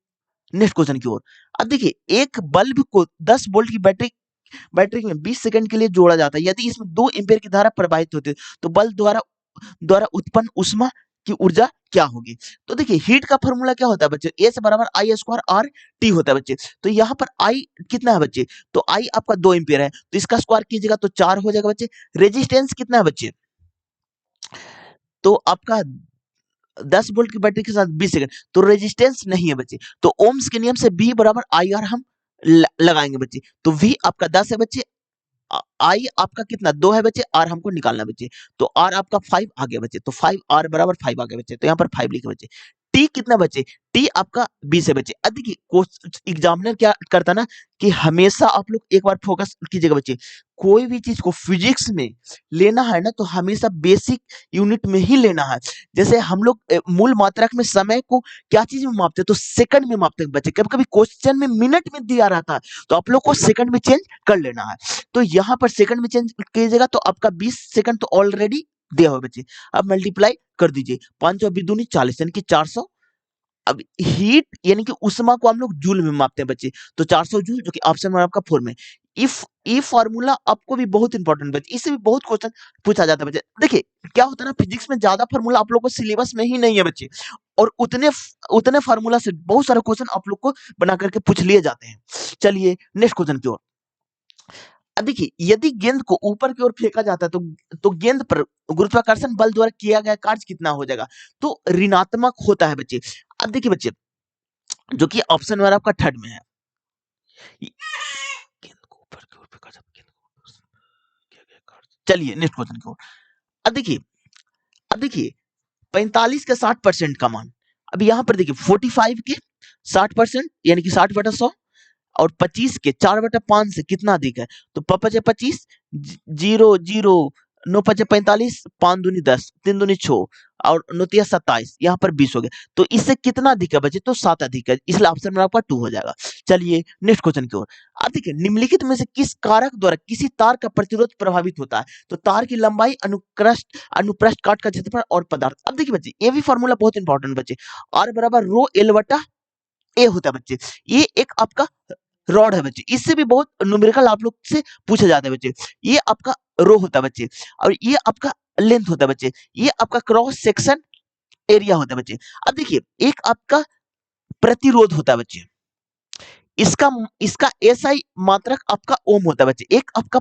नेक्स्ट क्वेश्चन की ओर। अब देखिए एक बल्ब को 10 वोल्ट की बैटरी में 20 सेकंड के लिए जोड़ा जाता है, यदि इसमें 2 एम्पीयर की धारा प्रवाहित होती है, तो बल्ब द्वारा उत्पन्न ऊष्मा की ऊर्जा क्या होगी, तो देखिए हीट का फॉर्मूला क्या होता है बच्चे, एस बराबर आई स्क्वायर आर टी होता है बच्चे, तो यहाँ पर आई कितना है बच्चे, तो आई आपका 2 एम्पीयर है, तो इसका स्क्वायर कीजिएगा तो 4 हो जाएगा बच्चे। रेजिस्टेंस कितना है बच्चे, तो आपका 10 वोल्ट की बैटरी के साथ 20 सेकंड, तो रेजिस्टेंस नहीं है बच्चे, तो ओम्स के नियम से V बराबर आई आर हम लगाएंगे बच्चे, तो V आपका 10 है बच्चे, आई आपका कितना 2 है बच्चे, आर हमको निकालना बच्चे, तो आर आपका 5 आ गया बच्चे, तो 5 आर बराबर 5 आ गया बच्चे, तो यहाँ पर 5 लिखे बच्चे। टी कितना बच्चे, टी आपका 20 है बच्चे। अब देखिए एग्जामिनर क्या करता ना, कि हमेशा आप लोग एक बार फोकस कीजिएगा बच्चे, कोई भी चीज को फिजिक्स में लेना है ना, तो हमेशा बेसिक यूनिट में ही लेना है। जैसे हम लोग मूल मात्रक में समय को क्या चीज में मापते हैं, तो सेकंड में मापते हैं बच्चे, कभी कभी क्वेश्चन में मिनट में दिया रहता है, तो आप लोग को सेकंड में चेंज कर लेना है, तो यहाँ पर सेकंड में चेंज कीजिएगा, तो आपका 20 सेकंड तो ऑलरेडी दिया हुआ बच्चे। अब मल्टीप्लाई कर दीजिए, 5 और 2 40 यानी कि 400। अब हीट यानी कि उष्मा को हम लोग जूल में मापते हैं बच्चे, तो 400 जूल, जो कि ऑप्शन में आपका 4 में। इफ ये फॉर्मूला आपको भी बहुत इंपॉर्टेंट बच्चे, इससे भी बहुत क्वेश्चन पूछा जाता है बच्चे। देखिए क्या होता है ना, फिजिक्स में ज्यादा फार्मूला आप लोग को सिलेबस में ही नहीं है बच्चे, और उतने फार्मूला से बहुत सारे क्वेश्चन आप लोग को बना करके पूछ लिए जाते हैं। चलिए नेक्स्ट क्वेश्चन की ओर। अब देखिए यदि गेंद को ऊपर की ओर फेंका जाता है तो गेंद पर गुरुत्वाकर्षण बल द्वारा किया गया कार्य कितना हो जाएगा, तो ऋणात्मक होता है बच्चे। अब देखिए बच्चे, जो कि ऑप्शन नंबर आपका थर्ड में है, गेंद को ऊपर की ओर फेंका जाता है, गेंद को किया गया कार्य। चलिए नेक्स्ट क्वेश्चन की ओर। अब देखिए 45 के 60% का मान, अब यहाँ पर देखिए 45 के 60% यानी कि 60/100, और 25 के 4/5 से कितना अधिक है, तो 5×5 0 0 9×5 5 दूनी 10 3 दूनी 6 और 9 27, यहाँ पर 20 हो गया, तो इससे कितना अधिक है बच्चे, तो 7 अधिक है, इसलिए ऑप्शन में आपका 2 हो जाएगा। चलिए नेक्स्ट क्वेश्चन की ओर। अब देखिए निम्नलिखित में से किस कारक द्वारा किसी तार का प्रतिरोध प्रभावित होता है, तो तार की लंबाई, अनुप्रस्थ काट का क्षेत्रफल और पदार्थ। अब देखिए बच्चे ये भी फॉर्मूला बहुत इंपॉर्टेंट बच्चे, R बराबर रो एल बटा ए होता है बच्चे। ये एक आपका रॉड है बच्चे, इससे भी बहुत न्यूमेरिकल आप लोग से पूछे जाते हैं बच्चे। ये आपका रो होता है बच्चे, और ये आपका लेंथ होता है बच्चे, ये आपका क्रॉस सेक्शन एरिया होता है बच्चे। अब देखिए एक आपका प्रतिरोध होता है बच्चे, इसका इसका एसआई मात्रक आपका ओम होता है बच्चे। एक आपका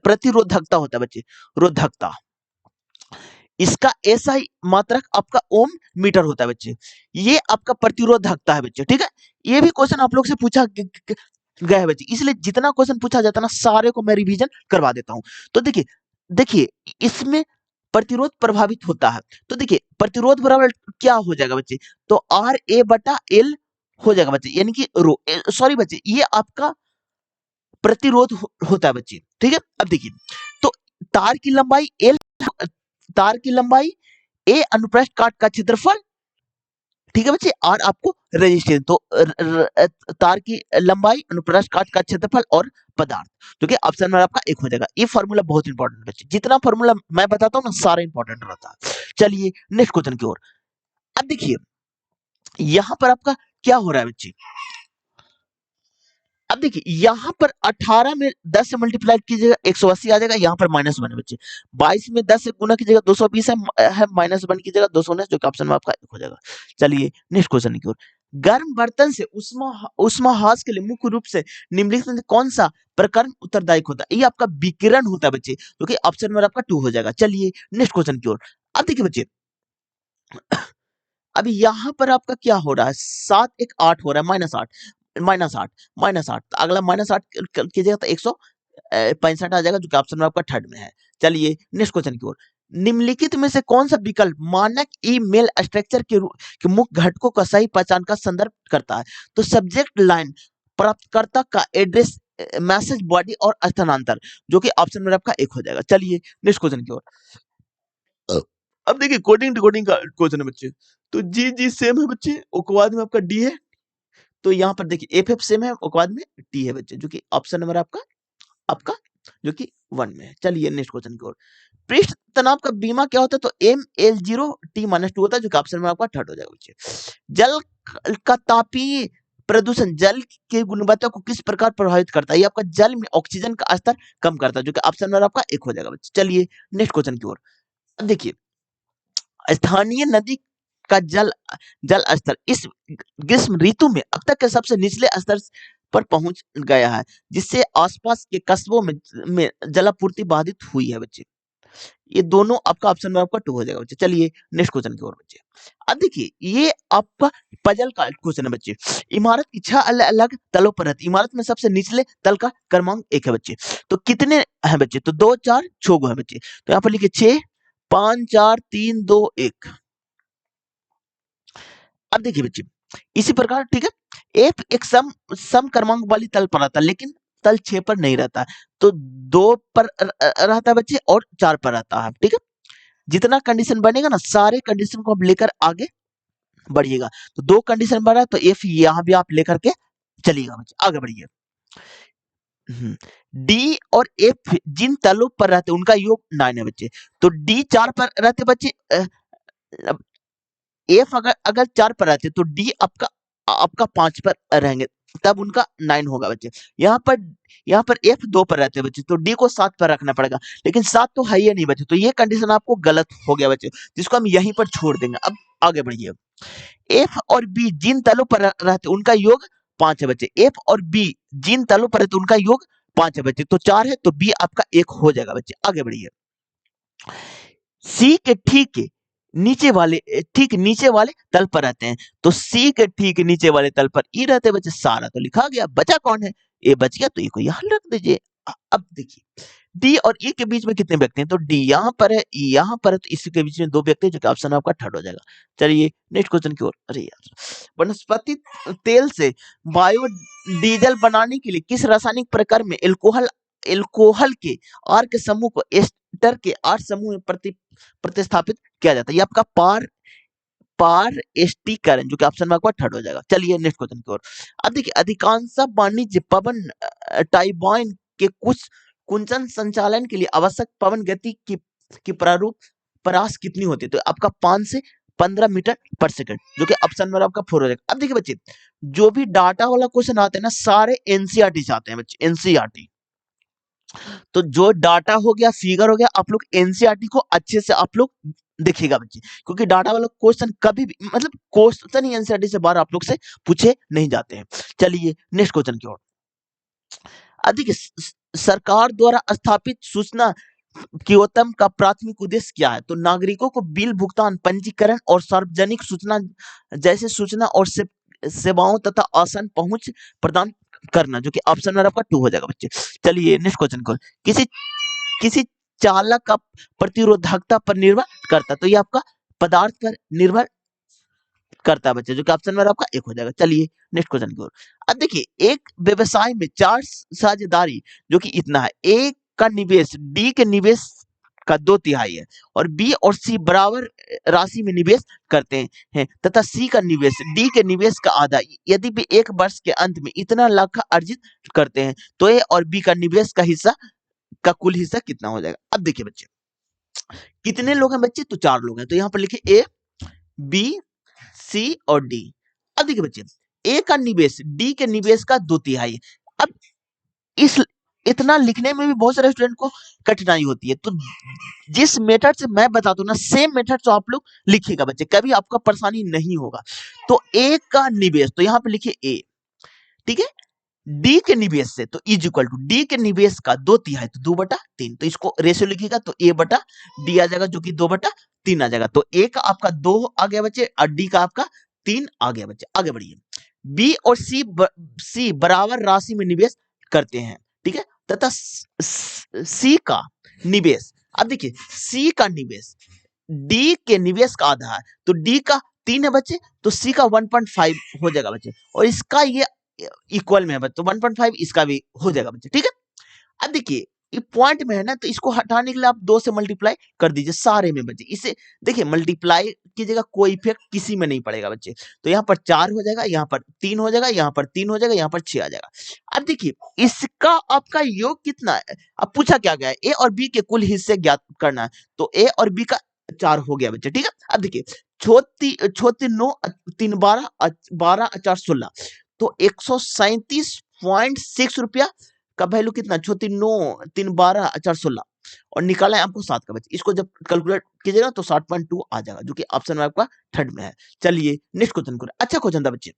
प्रतिरोधकता होता है बच्चे, रोधकता, इसका एसआई मात्रक आपका ओम मीटर होता है बच्चे। ये आपका प्रतिरोधकता है बच्चे, ठीक है। ये भी क्वेश्चन आप लोग से पूछा गया है बच्चे, इसलिए जितना क्वेश्चन पूछा जाता है ना सारे को मैं रिवीजन करवा देता हूं। तो देखिए देखिए इसमें प्रतिरोध प्रभावित होता है, तो देखिए प्रतिरोध बराबर क्या हो जाएगा बच्चे, तो आर ए बटा एल हो जाएगा बच्चे, यानी कि रो, सॉरी बच्चे ये आपका प्रतिरोध होता है बच्चे, ठीक है। अब देखिए तो तार की लंबाई एल, तार की लंबाई ए अनुप्रस्थ काट का क्षेत्रफल, ठीक है बच्चे, और आपको रेजिस्टेंस, तो तार की लंबाई, अनुप्रस्थ काट का क्षेत्रफल और पदार्थ, जो कि ऑप्शन में आपका एक हो जाएगा। ये फॉर्मूला बहुत इंपॉर्टेंट बच्चे, जितना फॉर्मूला मैं बताता हूँ ना सारा इंपॉर्टेंट रहता है। चलिए नेक्स्ट क्वेश्चन की ओर। अब देखिए यहां पर आपका क्या हो रहा है बच्चे, अब देखिए यहाँ पर 18 में 10 से मल्टीप्लाई कीजिएगा 180 आ जाएगा, यहाँ पर -1 है बच्चे। 22 में 10 से गुना कीजिएगा 220 है, -1 कीजिएगा 219, जो कि ऑप्शन में आपका एक हो जाएगा। चलिए नेक्स्ट क्वेश्चन की ओर। गर्म बर्तन से उष्मा हास के लिए मुख्य रूप से निम्नलिखित में से कौन सा प्रकरण उत्तरदायी होता है, ये आपका विकिरण होता है बच्चे, जो कि ऑप्शन में आपका 2 हो जाएगा। चलिए नेक्स्ट क्वेश्चन की ओर। अब देखिए बच्चे अभी यहाँ पर आपका क्या हो रहा है, 7 1 8 हो रहा है, -8 -8 -8, अगला -8 कीजिएगा तो 165 आ जाएगा, जो कि ऑप्शन में आपका थर्ड में है। चलिए नेक्स्ट क्वेश्चन की ओर। निम्नलिखित में से कौन सा विकल्प मानक ईमेल स्ट्रक्चर के मुख्य घटकों का सही पहचान का संदर्भ करता है, तो सब्जेक्ट लाइन, प्राप्तकर्ता का एड्रेस, मैसेज बॉडी और स्थानांतर, जो कि ऑप्शन में आपका एक हो जाएगा। चलिए नेक्स्ट क्वेश्चन की ओर। अब देखिए कोडिंग डिकोडिंग का क्वेश्चन है बच्चे, तो जी जी सेम है बच्चे, उपवाद में आपका डी है, तो यहाँ पर देखिए एफ एफ सेम है, उपवाद में टी है बच्चे, जो कि ऑप्शन नंबर आपका आपका जो कि 1 में है। चलिए नेक्स्ट क्वेश्चन की ओर। पृष्ठ तनाव का बीमा क्या होता है, तो ML0T-2 होता है, जो कि ऑप्शन में आपका थर्ड हो जाएगा बच्चे। जल का तापीय प्रदूषण जल की गुणवत्ता को किस प्रकार प्रभावित करता है, ये आपका जल में ऑक्सीजन का स्तर कम करता है, जो कि ऑप्शन में आपका एक हो जाएगा बच्चे। चलिए नेक्स्ट क्वेश्चन की ओर। देखिए स्थानीय नदी का जल जल स्तर इस ग्रीष्म ऋतु में अब तक के सबसे निचले स्तर पर पहुंच गया है, जिससे आसपास के कस्बों में जलापूर्ति बाधित हुई है बच्चे। ये दोनों आपका ऑप्शन में आपका 2 हो जाएगा बच्चे। चलिए नेक्स्ट क्वेश्चन की ओर बच्चे। अब देखिए ये आपका पजल का क्वेश्चन है बच्चे। इमारत की 6 अलग अलग तलों पर रहती इमारत में सबसे निचले तल का क्रमांक 1 है बच्चे, तो कितने हैं बच्चे, तो 2 4 6 है बच्चे, तो यहाँ पर लिखिए 6 5 4 3 2 1। अब देखिए बच्चे इसी प्रकार, ठीक है, एफ एक सम क्रमांक वाली तल पर आता है, लेकिन तल 6 पर नहीं रहता है, तो 2 पर रहता है बच्चे और 4 पर रहता है, ठीक है। जितना कंडीशन बनेगा ना सारे कंडीशन को आप लेकर आगे बढ़िएगा, तो 2 कंडीशन बना तो एफ यहाँ भी आप लेकर के चलिएगा बच्चे, आगे बढ़िए। डी और एफ जिन तलों पर रहते उनका योग 9 है बच्चे, तो डी 4 पर रहते बच्चे, एफ अगर अगर 4 पर रहते तो डी आपका आपका 5 पर रहेंगे, तब उनका 9 होगा बच्चे। यहाँ पर F 2 पर रहते हैं बच्चे, तो D को 7 पर रखना पड़ेगा, लेकिन 7 तो है ही नहीं बच्चे, तो ये कंडीशन आपको गलत हो गया बच्चे, जिसको हम यहीं पर छोड़ देंगे। अब आगे बढ़िए। F और B जिन तलों पर रहते उनका योग 5 है बच्चे। F और B जिन तलों पर रहते उनका योग 5 है बच्चे, तो 4 है, तो B आपका 1 हो जाएगा बच्चे। आगे बढ़िए। सी के ठीक नीचे वाले तल पर रहते हैं, तो सी के ठीक नीचे वाले तल पर ई रहते हैं बच्चे। सारा तो लिखा गया, बचा कौन है? ए बच गया, तो ए को यहाँ रख दीजिए। अब देखिए डी और ई के बीच में कितने व्यक्ति हैं, तो डी यहाँ पर है, ई यहाँ पर है, तो इसी के बीच में 2 व्यक्ति हैं, जो कि ऑप्शन आपका थर्ड हो जाएगा। चलिए नेक्स्ट क्वेश्चन की ओर। अरे यार, वनस्पति तेल से बायोडीजल बनाने के लिए किस रासायनिक प्रकार में एल्कोहल के आर के समूह को एस्टर के आर समूह में प्रतिस्थापित किया जाता है? ये आपका पार एस्टीकरण, जो कि ऑप्शन में आपका थर्ड हो जाएगा। चलिए नेक्स्ट क्वेश्चन की ओर। अब देखिए, अधिकांश वाणिज्य पवन टाइबाइन के कुछ कुंचन संचालन के लिए आवश्यक पवन गति की प्रारूप परास कितनी होती है? तो आपका 5 से 15 मीटर पर सेकंड, जो कि ऑप्शन में आपका 4 हो जाएगा। अब देखिए बच्चे, जो भी डाटा वाला क्वेश्चन आते हैं ना, सारे एनसीईआरटी से आते हैं बच्चे, एनसीईआरटी। तो जो डाटा हो गया, फिगर हो गया, आप लोग एनसीईआरटी को अच्छे से आप लोग देखिएगा बच्चे, क्योंकि डाटा वाला क्वेश्चन कभी भी, मतलब क्वेश्चन ही एनसीईआरटी से बाहर आप लोग से पूछे नहीं जाते हैं। चलिए नेक्स्ट क्वेश्चन की ओर। अधिक सरकार द्वारा स्थापित सूचना क्योतम का प्राथमिक उद्देश्य क्या है? तो नागरिकों को बिल भुगतान, पंजीकरण और सार्वजनिक सूचना जैसे सूचना और सेवाओं तथा आसान पहुंच प्रदान करना, जो कि ऑप्शन में आपका 2 हो जाएगा बच्चे। चलिए नेक्स्ट क्वेश्चन को। किसी किसी चालक का प्रतिरोधकता पर निर्भर करता है, तो ये आपका पदार्थ पर निर्भर करता है बच्चे, जो कि ऑप्शन में आपका 1 हो जाएगा। चलिए नेक्स्ट क्वेश्चन की ओर। अब देखिए, एक व्यवसाय में 4 साझेदारी, जो कि इतना है, ए का निवेश डी के निवेश का 2/3 है, और बी और सी बराबर राशि में निवेश करते हैं, तथा सी का निवेश डी के निवेश का आधा। यदि भी एक वर्ष के अंत में इतना लाख अर्जित करते हैं, तो ए और बी का निवेश का हिस्सा का कुल हिस्सा कितना हो जाएगा? अब देखिए बच्चे, कितने लोग हैं बच्चे? तो 4 लोग हैं, तो यहाँ पर लिखिए ए, बी, सी और डी। अब देखिए बच्चे, ए का निवेश डी के निवेश का 2/3। अब इस इतना लिखने में भी बहुत सारे स्टूडेंट को कठिनाई होती है, तो जिस मेथड से मैं बताता हूँ ना, सेम मेथड से आप लोग लिखिएगा बच्चे, कभी आपका परेशानी नहीं होगा। तो ए का निवेश, तो यहाँ पे लिखिए ए, ठीक है। डी के निवेश से, तो इज इक्वल टू डी के निवेश का 2/3, तो 2/3, तो इसको रेशियो लिखिएगा, तो ए बटा डी आ जाएगा, जो कि 2/3 आ जाएगा। तो ए का आपका 2 आ गया बच्चे, और डी का आपका 3 आ गया बच्चे। आगे बढ़िए। बी और सी बराबर राशि में निवेश करते हैं, ठीक है, तथा सी का निवेश, अब देखिए सी का निवेश डी के निवेश का आधा है, तो डी का 3 है बच्चे, तो सी का 1.5 हो जाएगा बच्चे, और इसका ये इक्वल में है बच्चे, तो 1.5 इसका भी हो जाएगा बच्चे, ठीक है। अब देखिए, ये पॉइंट में है ना, तो इसको हटाने के लिए आप 2 से मल्टीप्लाई कर दीजिए सारे में बच्चे। इसे देखिए, मल्टीप्लाई कीजिएगा, कोई इफेक्ट किसी में नहीं पड़ेगा बच्चे। तो यहाँ पर 4 हो जाएगा, यहाँ पर 3 हो जाएगा, यहाँ पर 3 हो जाएगा, यहाँ पर 6 आ जाएगा। अब देखिए, इसका आपका योग कितना है? अब पूछा क्या गया है, ए और बी के कुल हिस्से ज्ञात करना है, तो ए और बी का 4 हो गया बच्चे, ठीक है। अब देखिए, छोटी छोटी 9 3 12 12 4 16, तो 137.6 रुपया का वैल्यू कितना? छोटी 9 3 12 4 16, और निकाला है आपको 7 का बच्चे। इसको जब कैलकुलेट कीजिएगा तो 7.2 आ जाएगा, जो कि ऑप्शन में आपका थर्ड में है। चलिए नेक्स्ट क्वेश्चन करें। अच्छा क्वेश्चन था बच्चे।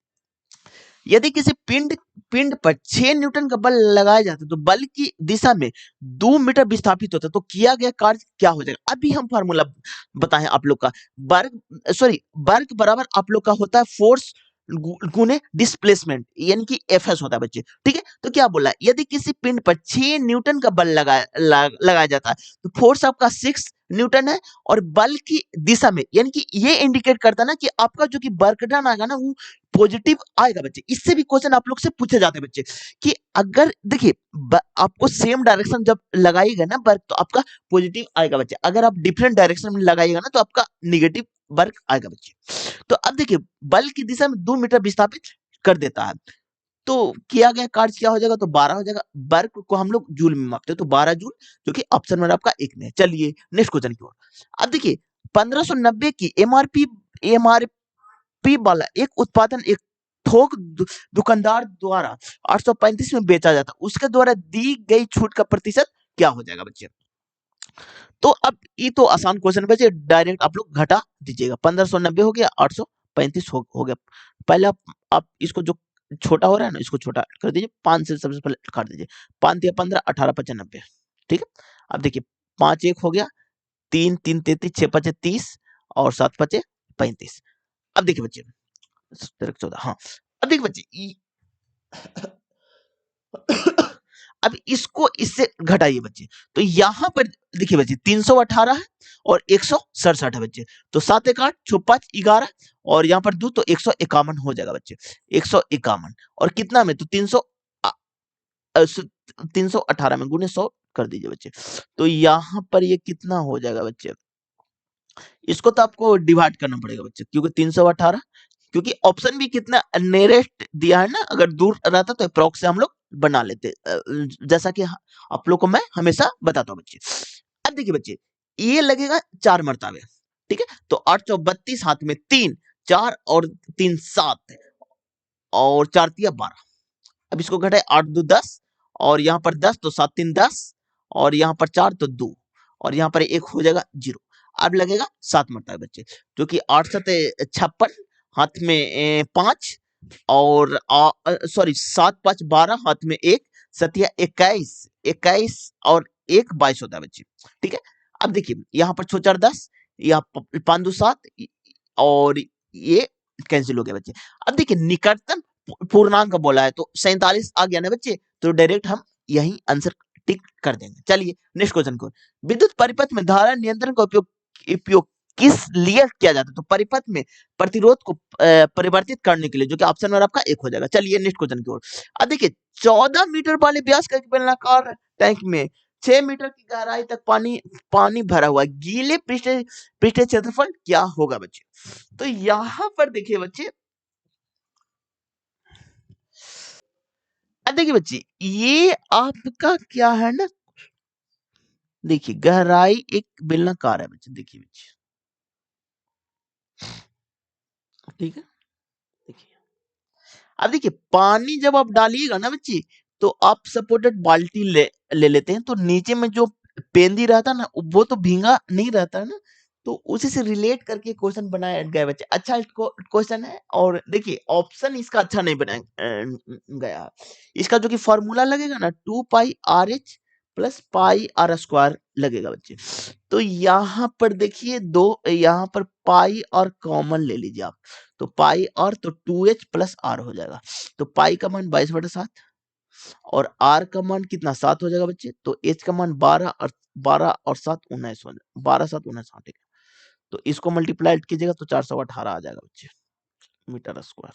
यदि किसी पिंड पर 6 न्यूटन का बल लगाया जाता है, तो बल की दिशा में 2 मीटर विस्थापित होता है, तो किया गया कार्य क्या हो जाएगा? अभी हम फार्मूला बताएं आप लोग का। वर्क बराबर आप लोग का होता है फोर्स गुने डिस्प्लेसमेंट, यानी कि एफएस होता है बच्चे, ठीक है। तो क्या बोला है, यदि किसी पिंड पर 6 न्यूटन का बल लगाया जाता है, तो फोर्स आपका 6 न्यूटन है, और बल की दिशा में, यानी कि ये इंडिकेट करता है ना कि आपका जो कि वर्क डन आएगा ना, वो पॉजिटिव आएगा बच्चे। इससे भी क्वेश्चन आप लोग से पूछे जाते हैं बच्चे, कि अगर देखिए आपको सेम डायरेक्शन जब लगाइएगा ना वर्क, तो आपका पॉजिटिव आएगा बच्चे। अगर आप डिफरेंट डायरेक्शन में लगाइएगा ना, तो आपका निगेटिव वर्क आएगा बच्चे। तो अब देखिए, बल की दिशा में 2 मीटर विस्थापित कर देता है, तो किया गया कार्य क्या हो जाएगा? तो 12 हो जाएगा। वर्क को हम लोग जूल में मापते हैं, तो 12 जूल, जो कि ऑप्शन में आपका 1 में है। चलिए नेक्स्ट क्वेश्चन की ओर। अब देखिए, 1590 की एमआरपी वाला एक उत्पादन एक थोक दुकानदार द्वारा 835 में बेचा जाता, उसके द्वारा दी गई छूट का प्रतिशत क्या हो जाएगा बच्चे? तो अब ये तो आसान क्वेश्चन बच्चे, डायरेक्ट आप लोग घटा दीजिएगा। 1590 हो गया, 835 हो गया। पहले आप इसको जो छोटा हो रहा है ना, इसको छोटा कर दीजिए, 5 से सबसे पहले काट दीजिए। 5 या 15, 18 5 90। ठीक है, अब देखिए 5 1 हो गया, 3 3 33, 6 5 30 और 7 5 35। अब देखिए बच्चे 14, हाँ। अब देखिए बच्चे अब इसको इससे घटाइए बच्चे, तो यहां पर देखिए बच्चे 318 है और 167 है बच्चे, तो 7 1 8 6 5 11 और यहाँ पर 2 तो 151 हो जाएगा बच्चे, 151। और कितना में, तो 318 में गुने 100 कर दीजिए बच्चे, तो यहाँ पर ये कितना हो जाएगा बच्चे? इसको तो आपको डिवाइड करना पड़ेगा बच्चे, क्योंकि 318, क्योंकि ऑप्शन भी कितना नियरेस्ट दिया है ना, अगर दूर रहता तो अप्रॉक्स से हम लोग बना लेते, जैसा कि आप लोग को मैं हमेशा बताता हूँ बच्चे। अब देखिए बच्चे, ये लगेगा 4 मरतबे, ठीक है, तो 832 हाथ में 3, 4 और 3 7 और 4 तिया 12। अब इसको घटाए, 8 2 10 और यहाँ पर 10 तो 7 3 10 और यहाँ पर 4 तो 2 और यहाँ पर 1 हो जाएगा 0। अब लगेगा 7 मरतबे बच्चे, जो कि 8 7 56 हाथ में 5 और सॉरी 7 5 12 हाथ में 1 सतिया 21 21 और 1 22 होता है बच्चे। ठीक है, अब देखिए यहाँ पर 4 4 10, यहाँ 5 2 7 और ये कैंसिल हो गया बच्चे। अब देखिए निकटतम पूर्णांक बोला है तो 47 आ गया ना बच्चे, तो डायरेक्ट हम यही आंसर टिक कर देंगे। चलिए नेक्स्ट क्वेश्चन को, विद्युत परिपथ में धारा नियंत्रण का उपयोग किस लिए किया जाता है? तो परिपथ में प्रतिरोध को परिवर्तित करने के लिए, जो कि ऑप्शन नंबर आपका 1 हो जाएगा। चलिए नेक्स्ट क्वेश्चन की ओर। अब देखिए 14 मीटर वाले व्यास का एक बेलनाकार टैंक में 6 मीटर की गहराई तक पानी भरा हुआ है, गीले पृष्ठ क्षेत्रफल क्या होगा बच्चे? तो यहां पर देखिए बच्चे, अब देखिए बच्चे ये आपका क्या है ना, देखिए गहराई एक बेलनाकार है बच्चे, देखिए बच्चे, ठीक है, देखिए अब देखिए पानी जब आप डालिएगा ना बच्चे, तो आप सपोर्टेड बाल्टी ले लेते हैं, तो नीचे में जो पेंदी रहता है ना, वो तो भींगा नहीं रहता है ना, तो उसी से रिलेट करके क्वेश्चन बनाया गया बच्चे। अच्छा क्वेश्चन है, और देखिए ऑप्शन इसका अच्छा नहीं बनाया गया। इसका जो कि फॉर्मूला लगेगा ना 2πRH plus pi are square लगेगा बच्चे। तो यहाँ पर देखिए दो, यहाँ पर पाई और कॉमन ले लीजिए आप, तो पाई और तो 2h प्लस आर हो जाएगा, तो पाई का मान 22/7 और आर का मान कितना 7 हो जाएगा बच्चे, तो h का मान 12 और 7 19 हो जाएगा, 12 7 19, हाँ ठीक है, तो इसको मल्टीप्लाई कीजिएगा तो 418 आ जाएगा बच्चे मीटर स्क्वायर।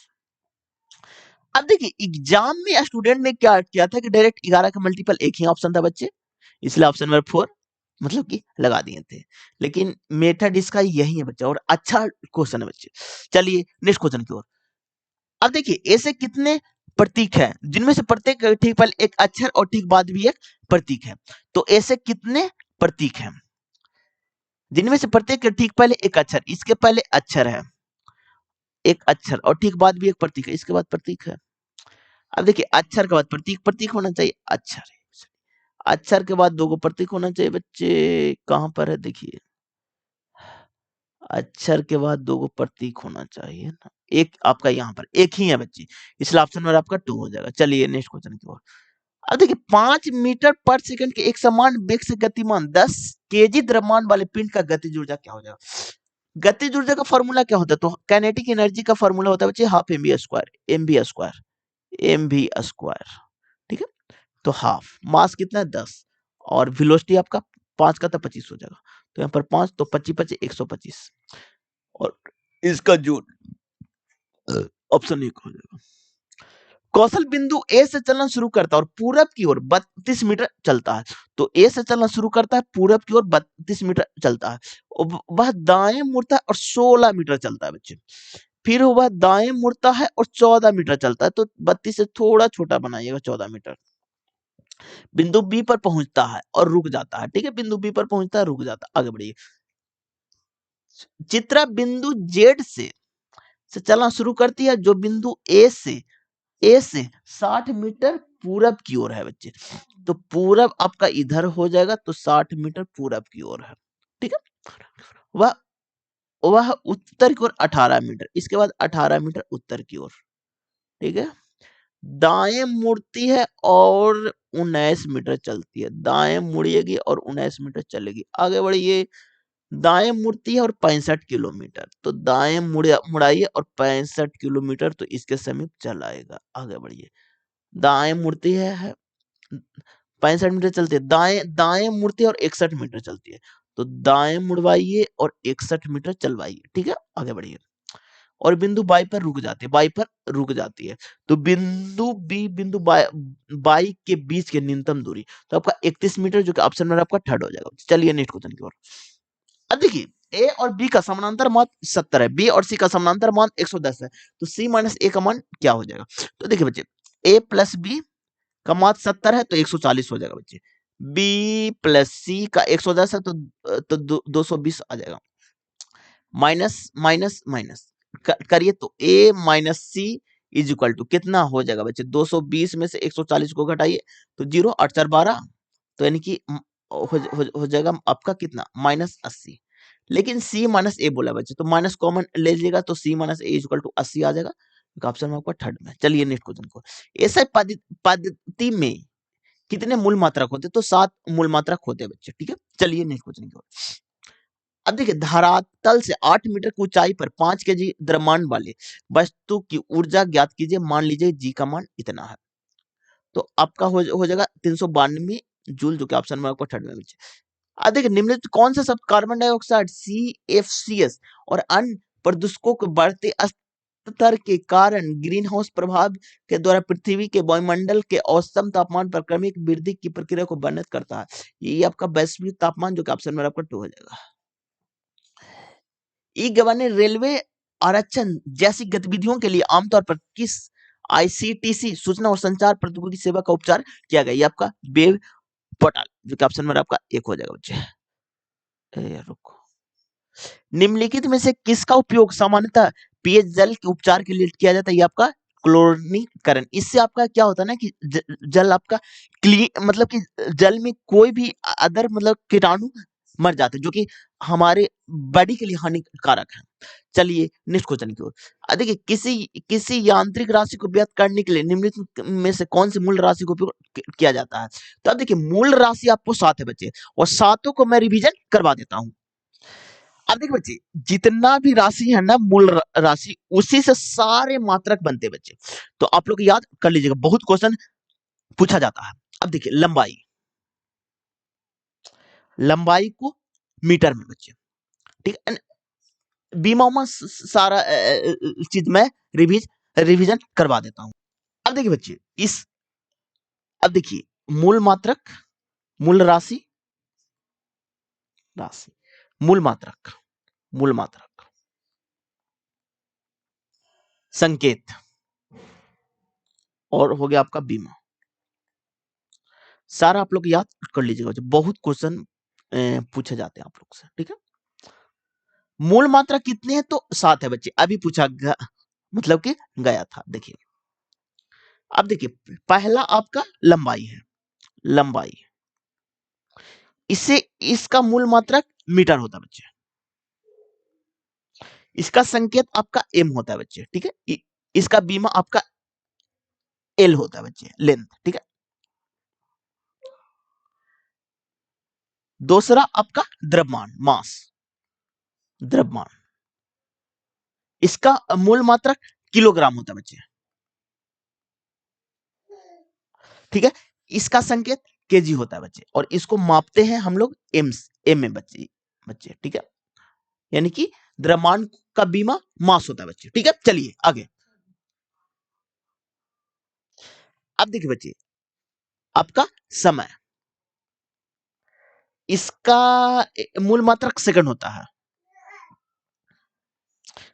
अब देखिए एग्जाम में स्टूडेंट ने क्या किया था कि डायरेक्ट 11 का मल्टीपल एक ही ऑप्शन था बच्चे, इसलिए ऑप्शन नंबर 4 मतलब कि लगा दिए थे, लेकिन मेथड इसका यही है बच्चे, और अच्छा क्वेश्चन है बच्चे। चलिए नेक्स्ट क्वेश्चन की ओर। अब देखिए ऐसे कितने प्रतीक हैं जिनमें से प्रत्येक ठीक पहले एक अक्षर और ठीक बाद भी एक प्रतीक है? तो ऐसे कितने प्रतीक हैं जिनमें से प्रत्येक के ठीक पहले एक अक्षर, इसके पहले अक्षर है, एक अक्षर और ठीक बाद भी एक प्रतीक है, इसके बाद प्रतीक है। अब देखिए अक्षर के बाद प्रतीक, प्रतीक होना चाहिए, अक्षर है, अक्षर के बाद दो गो प्रतीक होना चाहिए बच्चे, कहां पर है देखिए, अक्षर के बाद दो गो प्रतीक होना चाहिए ना, एक आपका यहाँ पर एक ही है बच्चे, इसलिए ऑप्शन नंबर आपका 2 हो जाएगा। चलिए नेक्स्ट क्वेश्चन की ओर। अब देखिए 5 मीटर पर सेकंड के एक समान वेग से गतिमान 10 केजी द्रव्यमान वाले पिंड का गतिज ऊर्जा क्या हो जाएगा? गतिज ऊर्जा का फॉर्मूला क्या होता है? तो काइनेटिक एनर्जी का फॉर्मूला होता है बच्चे हाफ एम बी स्क्वायर, ठीक है, तो हाफ मास कितना है 10 और वेलोसिटी आपका 5 का था 25 हो जाएगा, तो यहाँ पर 5 तो 25 25 125 और इसका जो ऑप्शन 1 हो जाएगा। कौशल बिंदु ए से चलना शुरू करता है और पूरब की ओर 32 मीटर चलता है, तो ए से चलना शुरू करता है, पूरब की ओर 32 मीटर चलता है, वह दाएं मुड़ता है और 16 मीटर चलता है बच्चे, फिर वह दाएं मुड़ता है और 14 मीटर चलता है, तो 32 से थोड़ा छोटा बनाइएगा 14 मीटर, बिंदु बी पर पहुंचता है और रुक जाता है, ठीक है, बिंदु बी पर पहुंचता है रुक जाता है, आगे बढ़िए। चित्रा बिंदु जेड से से चलना शुरू करती है, जो बिंदु ए से 60 मीटर पूरब की ओर है बच्चे। तो पूरब आपका इधर हो जाएगा, तो 60 मीटर पूरब की ओर है, ठीक है। वह वह उत्तर की ओर 18 मीटर, इसके बाद 18 मीटर उत्तर की ओर, ठीक है। दाएं मुड़ती है और 19 मीटर चलती है, दाएं मुड़ेगी और 19 मीटर चलेगी। आगे बढ़िए, दाएं मुड़ती है और 65 किलोमीटर, तो दाएं मुड़ाइए और 65 किलोमीटर, तो इसके समीप चलाएगा। आगे बढ़िए, दाएं मुड़ती है 65 मीटर चलती है, दाएं दाएं मुड़ती है और 61 मीटर चलती है, तो दाएं मुड़वाइए और 61 मीटर चलवाइए, ठीक है। आगे बढ़िए, और बिंदु बाई पर रुक जाती है, बाई पर रुक जाती है, तो बिंदु बी बिंदु बाई के बीच की न्यूनतम दूरी, तो आपका 31 मीटर, जो कि ऑप्शन में आपका थर्ड हो जाएगा। चलिए नेक्स्ट क्वेश्चन की ओर। अब देखिए, ए और बी का समानांतर मान 70 है, बी और सी का समानांतर मान 110 है, तो सी माइनस ए का मान क्या हो जाएगा? तो देखिए बच्चे, ए प्लस बी का मान 70 है, तो 140 हो जाएगा बच्चे। बी प्लस सी का 110 है, तो 220 आ जाएगा। माइनस माइनस माइनस करिए, तो a minus c is equal to कितना हो जाएगा बच्चे? 220 में से 140 को घटाइए, तो 0 8 4 12, तो यानी कि हो जाएगा आपका कितना? -80। लेकिन सी माइनस ए बोला बच्चे, तो माइनस कॉमन ले लीजिएगा, तो सी माइनस ए इक्वल टू 80 आ जाएगा, ऑप्शन में आपका थर्ड में। चलिए नेक्स्ट क्वेश्चन को। ऐसा पद्धति में कितने मूल मात्रक होते हैं? तो 7 मूल मात्रक होते हैं बच्चे, ठीक है। चलिए नेक्स्ट क्वेश्चन की ओर। अब देखिए, धरातल से 8 मीटर की ऊंचाई पर 5 केजी द्रव्यमान वाले वस्तु की ऊर्जा ज्ञात कीजिए। मान लीजिए जी का मान इतना है, तो आपका हो जाएगा 392 जूल, जो कि ऑप्शन में आपका थर्ड में बच्चे। अब देखिए, निम्नलिखित कौन सा सब कार्बन डाइऑक्साइड CFCS और अन्य प्रदूषकों के बढ़ते स्तर के कारण ग्रीन हाउस प्रभाव के द्वारा पृथ्वी के वायुमंडल के औसतम तापमान पर क्रमिक वृद्धि की प्रक्रिया को वर्णित करता है? ये आपका वैश्विक तापमान, जो कि ऑप्शन में आपका 2 हो जाएगा। ई गवर्नर रेलवे आरक्षण जैसी गतिविधियों के लिए आमतौर पर किस ICTC सूचना और संचार प्रौद्योगिकी सेवा का उपचार किया गया? ये आपका वेब पोर्टल, जो कि ऑप्शन में आपका 1 हो जाएगा बच्चे। रुको, निम्नलिखित में से किसका उपयोग सामान्यतः पेय जल के उपचार के लिए किया जाता है? ये आपका क्लोरीनीकरण। इससे आपका क्या होता है ना कि जल आपका क्लीन, मतलब कि जल में कोई भी अदर मतलब कीटाणु मर जाते हैं, जो कि हमारे बॉडी के लिए हानिकारक है। चलिए नेक्स्ट क्वेश्चन की ओर। देखिए, किसी किसी यांत्रिक राशि को व्यक्त करने के लिए निम्नलिखित में से कौन सी मूल राशि का उपयोग किया जाता है? तो अब देखिए, मूल राशि आपको 7 है बच्चे, और सातों को मैं रिवीजन करवा देता हूँ। अब देखिए बच्चे, जितना भी राशि है ना मूल राशि, उसी से सारे मात्रक बनते हैं बच्चे, तो आप लोग याद कर लीजिएगा, बहुत क्वेश्चन पूछा जाता है। अब देखिए, लंबाई, लंबाई को मीटर में बच्चे, ठीक है। बीमा में सारा चीज मैं रिवीजन करवा देता हूं। अब देखिए बच्चे, इस अब देखिए, मूल मात्रक, मूल राशि, राशि, मूल मात्रक, मूल मात्रक, संकेत, और हो गया आपका बीमा। सारा आप लोग याद कर लीजिएगा, बहुत क्वेश्चन पूछे जाते हैं आप लोग से, ठीक है। मूल मात्रा कितने हैं? तो 7 है बच्चे, अभी पूछा मतलब कि गया था। देखिए, अब देखिए, पहला आपका लंबाई है, लंबाई, इससे इसका मूल मात्रक मीटर होता है बच्चे, इसका संकेत आपका एम होता है बच्चे, ठीक है। इसका बीमा आपका एल होता है बच्चे, लेंथ, ठीक है। दूसरा आपका द्रव्यमान, मास, द्रव्यमान, इसका मूल मात्रक किलोग्राम होता है बच्चे, ठीक है। इसका संकेत केजी होता है बच्चे, और इसको मापते हैं हम लोग एम में बच्चे, बच्चे, ठीक है। यानी कि द्रव्यमान का बीमा मास होता है बच्चे, ठीक है। चलिए आगे। अब देखिए बच्चे, आपका समय, इसका मूल मात्रक सेकंड होता है,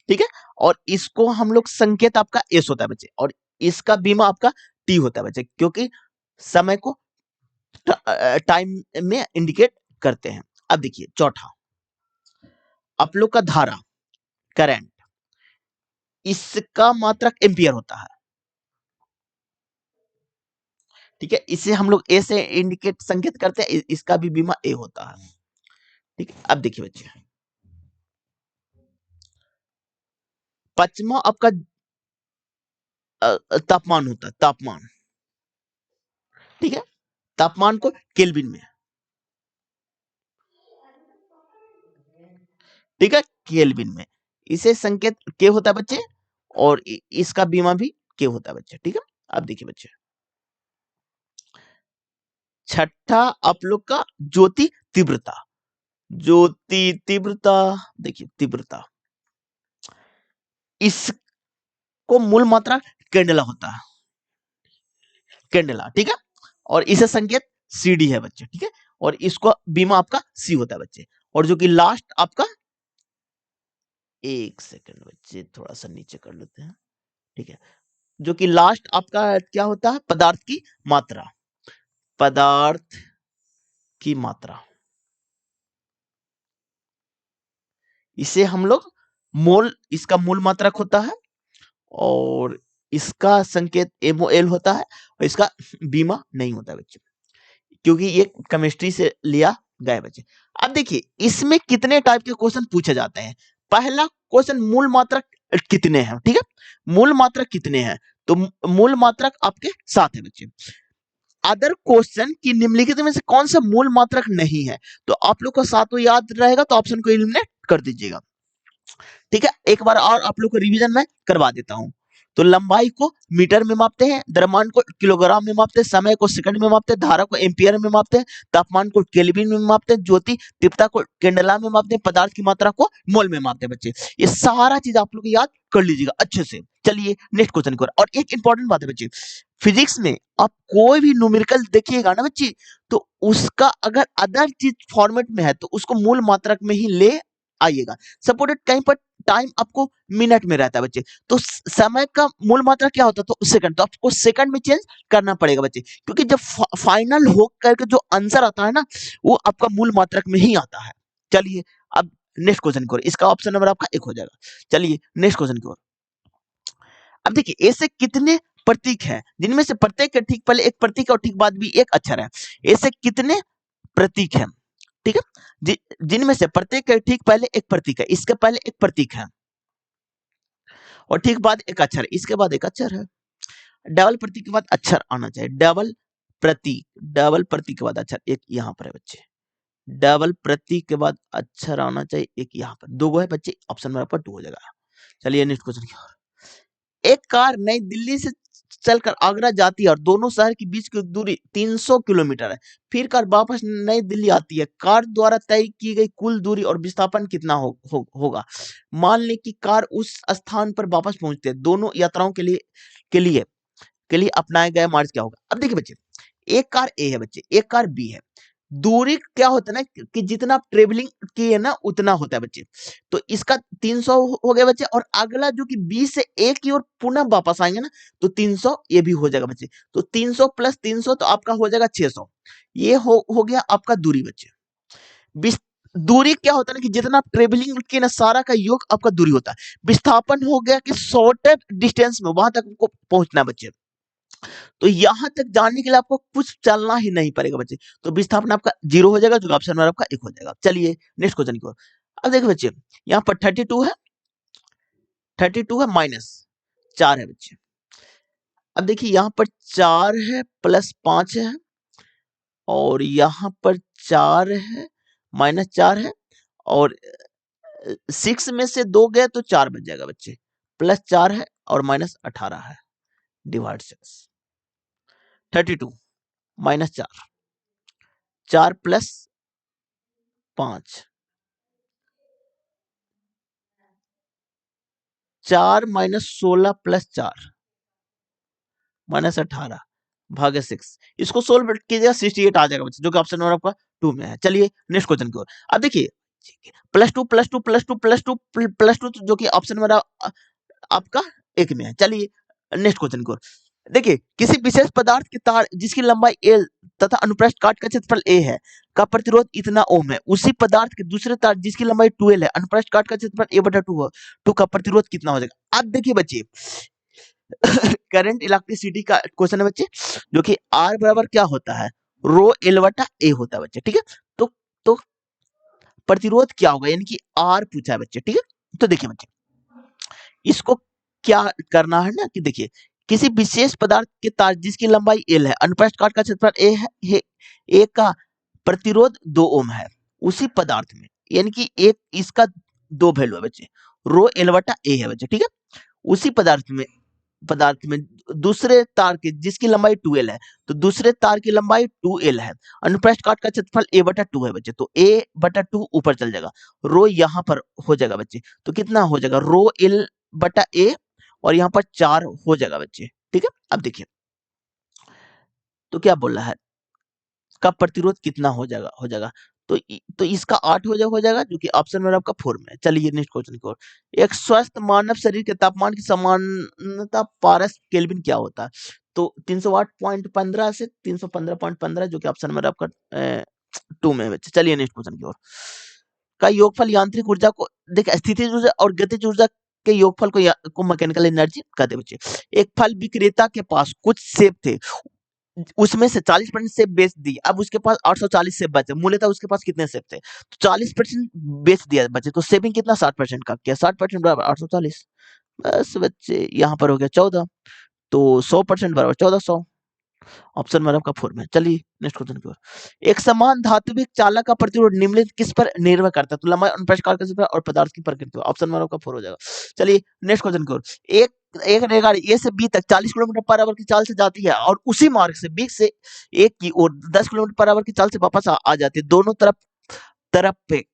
ठीक है। और इसको हम लोग संकेत आपका एस होता है बच्चे, और इसका बीमा आपका टी होता है बच्चे, क्योंकि समय को टाइम में इंडिकेट करते हैं। अब देखिए, चौथा आप लोग का धारा, करंट, इसका मात्रक एम्पियर होता है। ठीक है, इसे हम लोग ए से इंडिकेट संकेत करते हैं, इसका भी बीमा ए होता है। ठीक है, अब देखिए बच्चे, पचमा आपका तापमान होता है, तापमान। ठीक है, तापमान को केल्विन में, ठीक है, केल्विन में इसे संकेत के होता है बच्चे, और इसका बीमा भी के होता है बच्चे। ठीक है, अब देखिए बच्चे, छठा आप लोग का ज्योति तीव्रता। ज्योति तीव्रता, देखिए तीव्रता, इसको मूल मात्रा कैंडेला होता है, कैंडेला। ठीक है, और इसे संकेत सीडी है बच्चे। ठीक है, और इसको बीमा आपका सी होता है बच्चे, और जो कि लास्ट आपका, एक सेकंड बच्चे थोड़ा सा नीचे कर लेते हैं। ठीक है, जो कि लास्ट आपका क्या होता है, पदार्थ की मात्रा, पदार्थ की मात्रा, इसे हम लोग मोल, इसका मूल मात्रक होता है, और इसका संकेत एमओएल होता है, और इसका बीमा नहीं होता है बच्चे, क्योंकि ये केमिस्ट्री से लिया गया है बच्चे। अब देखिए, इसमें कितने टाइप के क्वेश्चन पूछे जाते हैं। पहला क्वेश्चन, मूल मात्रक कितने हैं। ठीक है, मूल मात्रक कितने हैं, तो मूल मात्रक आपके 7 है बच्चे। अदर क्वेश्चन की निम्नलिखित में से कौन सा मूल मात्रक नहीं है, तो आप लोग को 7 याद रहेगा, तो ऑप्शन को एलिमिनेट कर दीजिएगा। ठीक है, एक बार और आप लोग को रिवीजन में करवा देता हूं। तो लंबाई को मीटर में मापते हैं, द्रव्यमान को किलोग्राम में मापते हैं, समय को सेकंड में मापते हैं, धारा को एम्पियर में मापते हैं, तापमान को केल्विन में मापते हैं, ज्योति तीव्रता को कैंडेला में मापते हैं, पदार्थ की मात्रा को मोल में मापते हैं बच्चे। ये सारा चीज आप लोग याद कर लीजिएगा अच्छे से। चलिए नेक्स्ट क्वेश्चन की ओर। और एक इंपॉर्टेंट बात है बच्चे, फिजिक्स में आप कोई भी न्यूमेरिकल देखिएगा ना बच्चे, तो उसका अगर अदर चीज फॉर्मेट में है तो उसको मूल मात्रक में ही ले आइएगा। सपोर्टेड कहीं पर टाइम आपको मिनट में रहता है बच्चे, तो समय का मूल मात्रा क्या होता है, तो सेकंड, तो आपको सेकंड में चेंज करना पड़ेगा बच्चे, क्योंकि जब फाइनल हो करके जो आंसर आता है ना, वो आपका मूल मात्रक में ही आता है। चलिए अब नेक्स्ट क्वेश्चन की ओर, इसका ऑप्शन नंबर आपका 1 हो जाएगा। चलिए नेक्स्ट क्वेश्चन की ओर। अब देखिए, ऐसे कितने प्रतीक हैं, जिनमें से प्रत्येक के ठीक पहले एक प्रतीक और ठीक बाद भी एक अक्षर है। ऐसे कितने प्रतीक हैं, ठीक है, जिनमें से प्रत्येक के ठीक पहले एक प्रतीक है, इसके पहले एक प्रतीक है, और ठीक बाद एक अक्षर, इसके बाद एक अक्षर है। डबल प्रतीक के बाद अक्षर आना चाहिए, डबल प्रतीक, डबल प्रतीक के बाद अक्षर एक यहाँ पर है बच्चे, डबल प्रतीक के बाद अक्षर आना चाहिए एक यहाँ पर, दो है बच्चे, ऑप्शन नंबर पर 2 हो जाएगा। चलिए नेक्स्ट क्वेश्चन की ओर। एक कार नई दिल्ली से चलकर आगरा जाती है और दोनों शहर के बीच की दूरी 300 किलोमीटर है। फिर कार वापस नई दिल्ली आती है, कार द्वारा तय की गई कुल दूरी और विस्थापन कितना होगा। मान लें कि कार उस स्थान पर वापस पहुंचते हैं, दोनों यात्राओं के लिए अपनाए गए मार्ग क्या होगा। अब देखिए बच्चे, एक कार ए है बच्चे, एक कार बी है, दूरी क्या होता है ना, कि जितना आप ट्रेवलिंग किए ना उतना होता है बच्चे। तो इसका 300 हो गया बच्चे, और अगला जो कि बी से ए की ओर पुनः वापस आएंगे ना, तो 300 ये भी हो जाएगा बच्चे। तो 300 प्लस 300 तो आपका हो जाएगा 600। ये हो गया आपका दूरी बच्चे। दूरी क्या होता है ना, कि जितना आप ट्रेवलिंग किए ना, सारा का योग आपका दूरी होता है। विस्थापन हो गया कि शॉर्टेड डिस्टेंस में वहां तक आपको पहुंचना है बच्चे, तो यहां तक जाने के लिए आपको कुछ चलना ही नहीं पड़ेगा बच्चे। तो विस्थापन आपका 0 हो जाएगा, जो ऑप्शन नंबर आपका 1 हो जाएगा। चलिए नेक्स्ट क्वेश्चन की ओर। अब देखिए बच्चे, यहाँ पर 32 है, 32 है माइनस 4 है बच्चे। अब देखिए, यहाँ पर 4 है प्लस 5 है, और यहाँ पर 4 है माइनस 4 है, और 6 में से 2 गए तो 4 बच जाएगा बच्चे, प्लस 4 है और माइनस 18 है, divide 6, 32 minus 4, 4 plus 5, 4 minus 16 plus 4 minus 18 भागे 6, इसको सोल्व कीजिएगा 68 आ जाएगा बच्चे, जो कि ऑप्शन नंबर आपका 2 में है। चलिए नेक्स्ट क्वेश्चन की ओर। अब देखिए, +2 +2 +2 +2 +2, जो कि ऑप्शन नंबर आपका 1 में है। चलिए नेक्स्ट क्वेश्चन की ओर। देखिए किसी विशेष पदार्थ के तार जिसकी लंबाई L तथा अनुप्रस्थ काट का क्षेत्रफल A है का प्रतिरोध इतना ओम है, उसी पदार्थ के दूसरे तार जिसकी लंबाई 2L है, अनुप्रस्थ काट का क्षेत्रफल A/2 है, टू का प्रतिरोध कितना हो जाएगा। अब देखिए बच्चे करंट इलेक्ट्रिसिटी का क्वेश्चन है बच्चे, जो कि R बराबर क्या होता है, रो L बटा A होता है बच्चे, ठीक है। तो प्रतिरोध क्या होगा, यानी कि R पूछा है बच्चे, ठीक है। तो देखिए बच्चे इसको क्या करना है ना, कि देखिए किसी विशेष पदार्थ के तार जिसकी लंबाई L है, अनुप्रस्थ काट का क्षेत्रफल A है, A का प्रतिरोध 2 ओम है, उसी पदार्थ में, यानी कि एक इसका 2 वैल्यू है बच्चे, रो L बटा A है बच्चे, ठीक है। उसी पदार्थ में दूसरे तार के जिसकी लंबाई 2L है, तो दूसरे तार की लंबाई 2L है, अनुप्रस्थ काट का क्षेत्रफल A/2 है बच्चे, तो A/2 ऊपर चल जाएगा, रो यहाँ पर हो जाएगा बच्चे, तो कितना हो जाएगा, रो L बटा A, और यहाँ पर 4 हो जाएगा बच्चे, ठीक है। अब देखिए तो क्या बोल रहा है, का प्रतिरोध कितना हो जाएगा, तो इसका 8 हो जाएगा, जो कि ऑप्शन में आपका 4 में है। चलिए नेक्स्ट क्वेश्चन की ओर। एक स्वस्थ मानव शरीर के तापमान की सामान्यता पारस केल्विन क्या होता है, तो 308.15 से 315.15, जो कि ऑप्शन में आपका 2 में है बच्चे। चलिए नेक्स्ट क्वेश्चन की ओर। का योगफल यांत्रिक ऊर्जा को, देखिए स्थितिज ऊर्जा और गतिज ऊर्जा के योगफल को मैकेनिकल एनर्जी कहते हैं बच्चे। एक फल विक्रेता के पास कुछ सेब थे, उसमें से 40% सेब बेच दी, अब उसके पास 840 सेब बचे, मूल्यतः उसके पास कितने सेब थे, तो 40% बेच दिया बचे, तो सेविंग कितना 60% का किया, 60% बराबर 840, बस बच्चे यहाँ पर हो गया 14, तो 100% बराबर 1400, ऑप्शन में आपका 4 में। चलिए नेक्स्ट क्वेश्चन की ओर। एक समान धात्विक चालक का प्रतिरोध निम्नलिखित किस पर निर्भर करता है, तो लंबाई, अनुप्रस्थ काट का क्षेत्रफल और पदार्थ की प्रकृति पर, ऑप्शन में आपका 4 हो जाएगा। चलिए नेक्स्ट क्वेश्चन की ओर। एक एक रेलगाड़ी ए से बी तक 40 किलोमीटर पर आवर की चाल से जाती है, और उसी मार्ग से बी से एक की ओर 10 किलोमीटर पर आवर की चाल से वापस आ जाती है, दोनों तरफ पे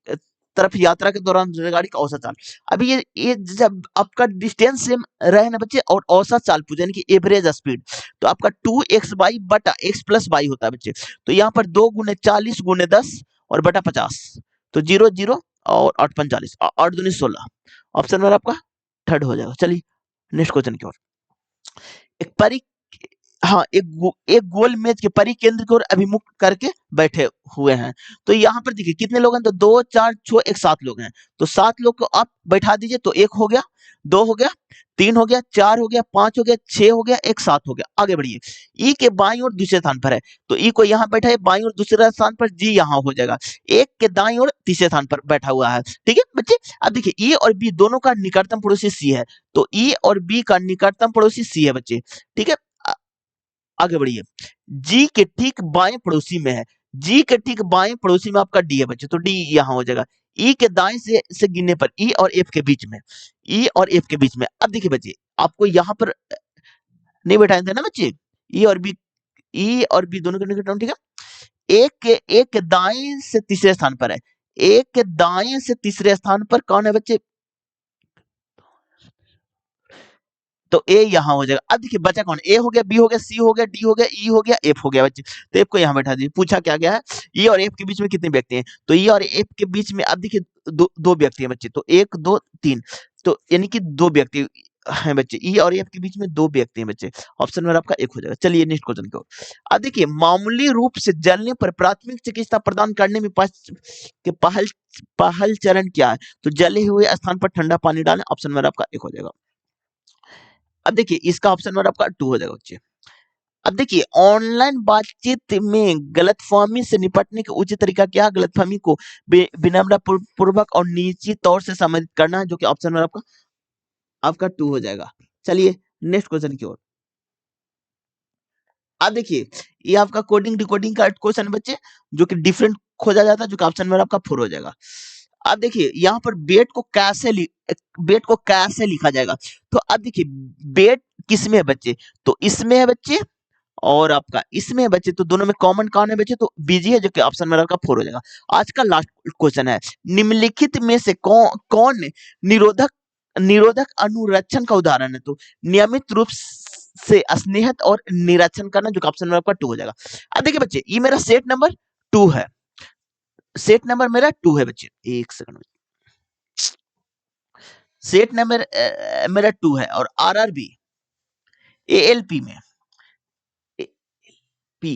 तरफ यात्रा के दौरान रेलगाड़ी का औसत चाल। अभी ये जब आपका डिस्टेंस सेम रहे ना बच्चे, और औसत चाल पूछे, यानी कि एवरेज स्पीड, तो आपका 2x/y बटा x+y होता है बच्चे। तो यहाँ पर 2 गुने 40 गुने 10 और बटा 50, तो 0 0 और 8 45, 8 दूनी 16, ऑप्शन में आपका थर्ड हो जाएगा। चलिए नेक्स्ट क्वेश्चन की ओर। एक परी हाँ, एक गोल मेज के परिकेंद्र की ओर अभिमुख करके बैठे हुए हैं, तो यहाँ पर देखिए कितने लोग हैं, तो 2 4 6 एक 7 लोग हैं, तो 7 लोग को आप बैठा दीजिए, तो 1 हो गया, 2 हो गया, 3 हो गया, 4 हो गया, 5 हो गया, 6 हो गया, एक 7 हो गया। आगे बढ़िए, ई के बाईं ओर दूसरे स्थान पर है, तो ई को यहाँ बैठा है बाईं ओर दूसरे स्थान पर, जी यहाँ हो जाएगा, एक के दाईं ओर तीसरे स्थान पर बैठा हुआ है, ठीक है बच्चे। अब देखिए ई और बी दोनों का निकटतम पड़ोसी सी है, तो ई और बी का निकटतम पड़ोसी सी है बच्चे, ठीक है। आगे बढ़िए, जी के ठीक बाएं पड़ोसी में है, जी के ठीक बाएं पड़ोसी में आपका डी है बच्चे, तो डी यहाँ हो जाएगा। ई के दाएं से गिनने पर ई और एफ के बीच में, ई और एफ के बीच में। अब देखिए बच्चे आपको यहाँ पर नहीं बैठाए थे ना बच्चे, ई और बी, ई और बी दोनों के निकट, ठीक है। एक के दाएं से तीसरे स्थान पर है, एक के दाएं से तीसरे स्थान पर कौन है बच्चे, तो ए यहाँ हो जाएगा। अब देखिए बचा कौन, ए हो गया, बी हो गया, सी हो गया, डी हो गया, ई हो गया, एफ हो गया बच्चे, तो एफ को यहाँ बैठा दीजिए। पूछा क्या गया है, ई और एफ के बीच में कितने व्यक्ति हैं, तो ई और एफ के बीच में अब देखिए दो व्यक्ति हैं बच्चे, तो 1 2 3, तो यानी कि 2 व्यक्ति हैं बच्चे, ई और एफ के बीच में 2 व्यक्ति हैं बच्चे, ऑप्शन में आपका 1 हो जाएगा। चलिए नेक्स्ट क्वेश्चन की ओर। अब देखिए मामूली रूप से जलने पर प्राथमिक चिकित्सा प्रदान करने में पहल चरण क्या है, तो जले हुए स्थान पर ठंडा पानी डालें, ऑप्शन में आपका 1 हो जाएगा। अब देखिए इसका ऑप्शन नंबर आपका 2 हो जाएगा बच्चे। अब देखिए ऑनलाइन बातचीत में गलतफहमी से निपटने का उचित तरीका क्या है, गलतफहमी को विनम्र पूर्वक और निश्चित तौर से संबोधित करना है, जो कि ऑप्शन नंबर आपका 2 हो जाएगा। चलिए नेक्स्ट क्वेश्चन की ओर। अब देखिए ये आपका कोडिंग डिकोडिंग का क्वेश्चन है बच्चे, जो कि डिफरेंट खोजा जाता है, जो कि ऑप्शन नंबर आपका 4 हो जाएगा। अब देखिए यहाँ पर बेट को कैसे लिखा जाएगा, तो अब देखिए बेट किस में है बच्चे, तो इसमें है बच्चे, और आपका इसमें है बच्चे, तो दोनों में कॉमन कौन है बच्चे, तो बीजी है, जो कि ऑप्शन में आपका 4 हो जाएगा। आज का लास्ट क्वेश्चन है, निम्नलिखित में से कौन निरोधक निरोधक अनुरक्षण का उदाहरण है, तो नियमित रूप से स्नेहत और निरीक्षण करना, जो कि ऑप्शन में आपका 2 हो जाएगा। अब देखिए बच्चे ये मेरा सेट नंबर 2 है, सेट नंबर मेरा 2 है बच्चे, एक सेकंड, सेट नंबर मेरा 2 है, और आरआरबी एएलपी में पी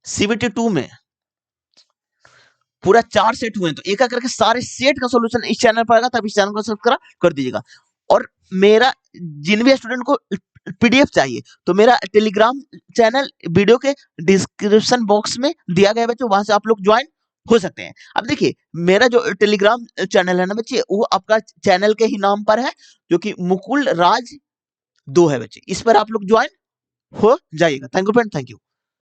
सीबीटी 2 में पूरा 4 सेट हुए हैं, तो एक एक करके सारे सेट का सॉल्यूशन इस चैनल पर आएगा, तब इस चैनल को सब्सक्राइब कर दीजिएगा। और मेरा जिन भी स्टूडेंट को पीडीएफ चाहिए तो मेरा टेलीग्राम चैनल वीडियो के डिस्क्रिप्शन बॉक्स में दिया गया है बच्चों, वहां से आप लोग ज्वाइन हो सकते हैं। अब देखिए मेरा जो टेलीग्राम चैनल है ना बच्चे, वो आपका चैनल के ही नाम पर है, जो कि मुकुल राज 2 है बच्चे, इस पर आप लोग ज्वाइन हो जाइएगा। Thank you friend, thank you.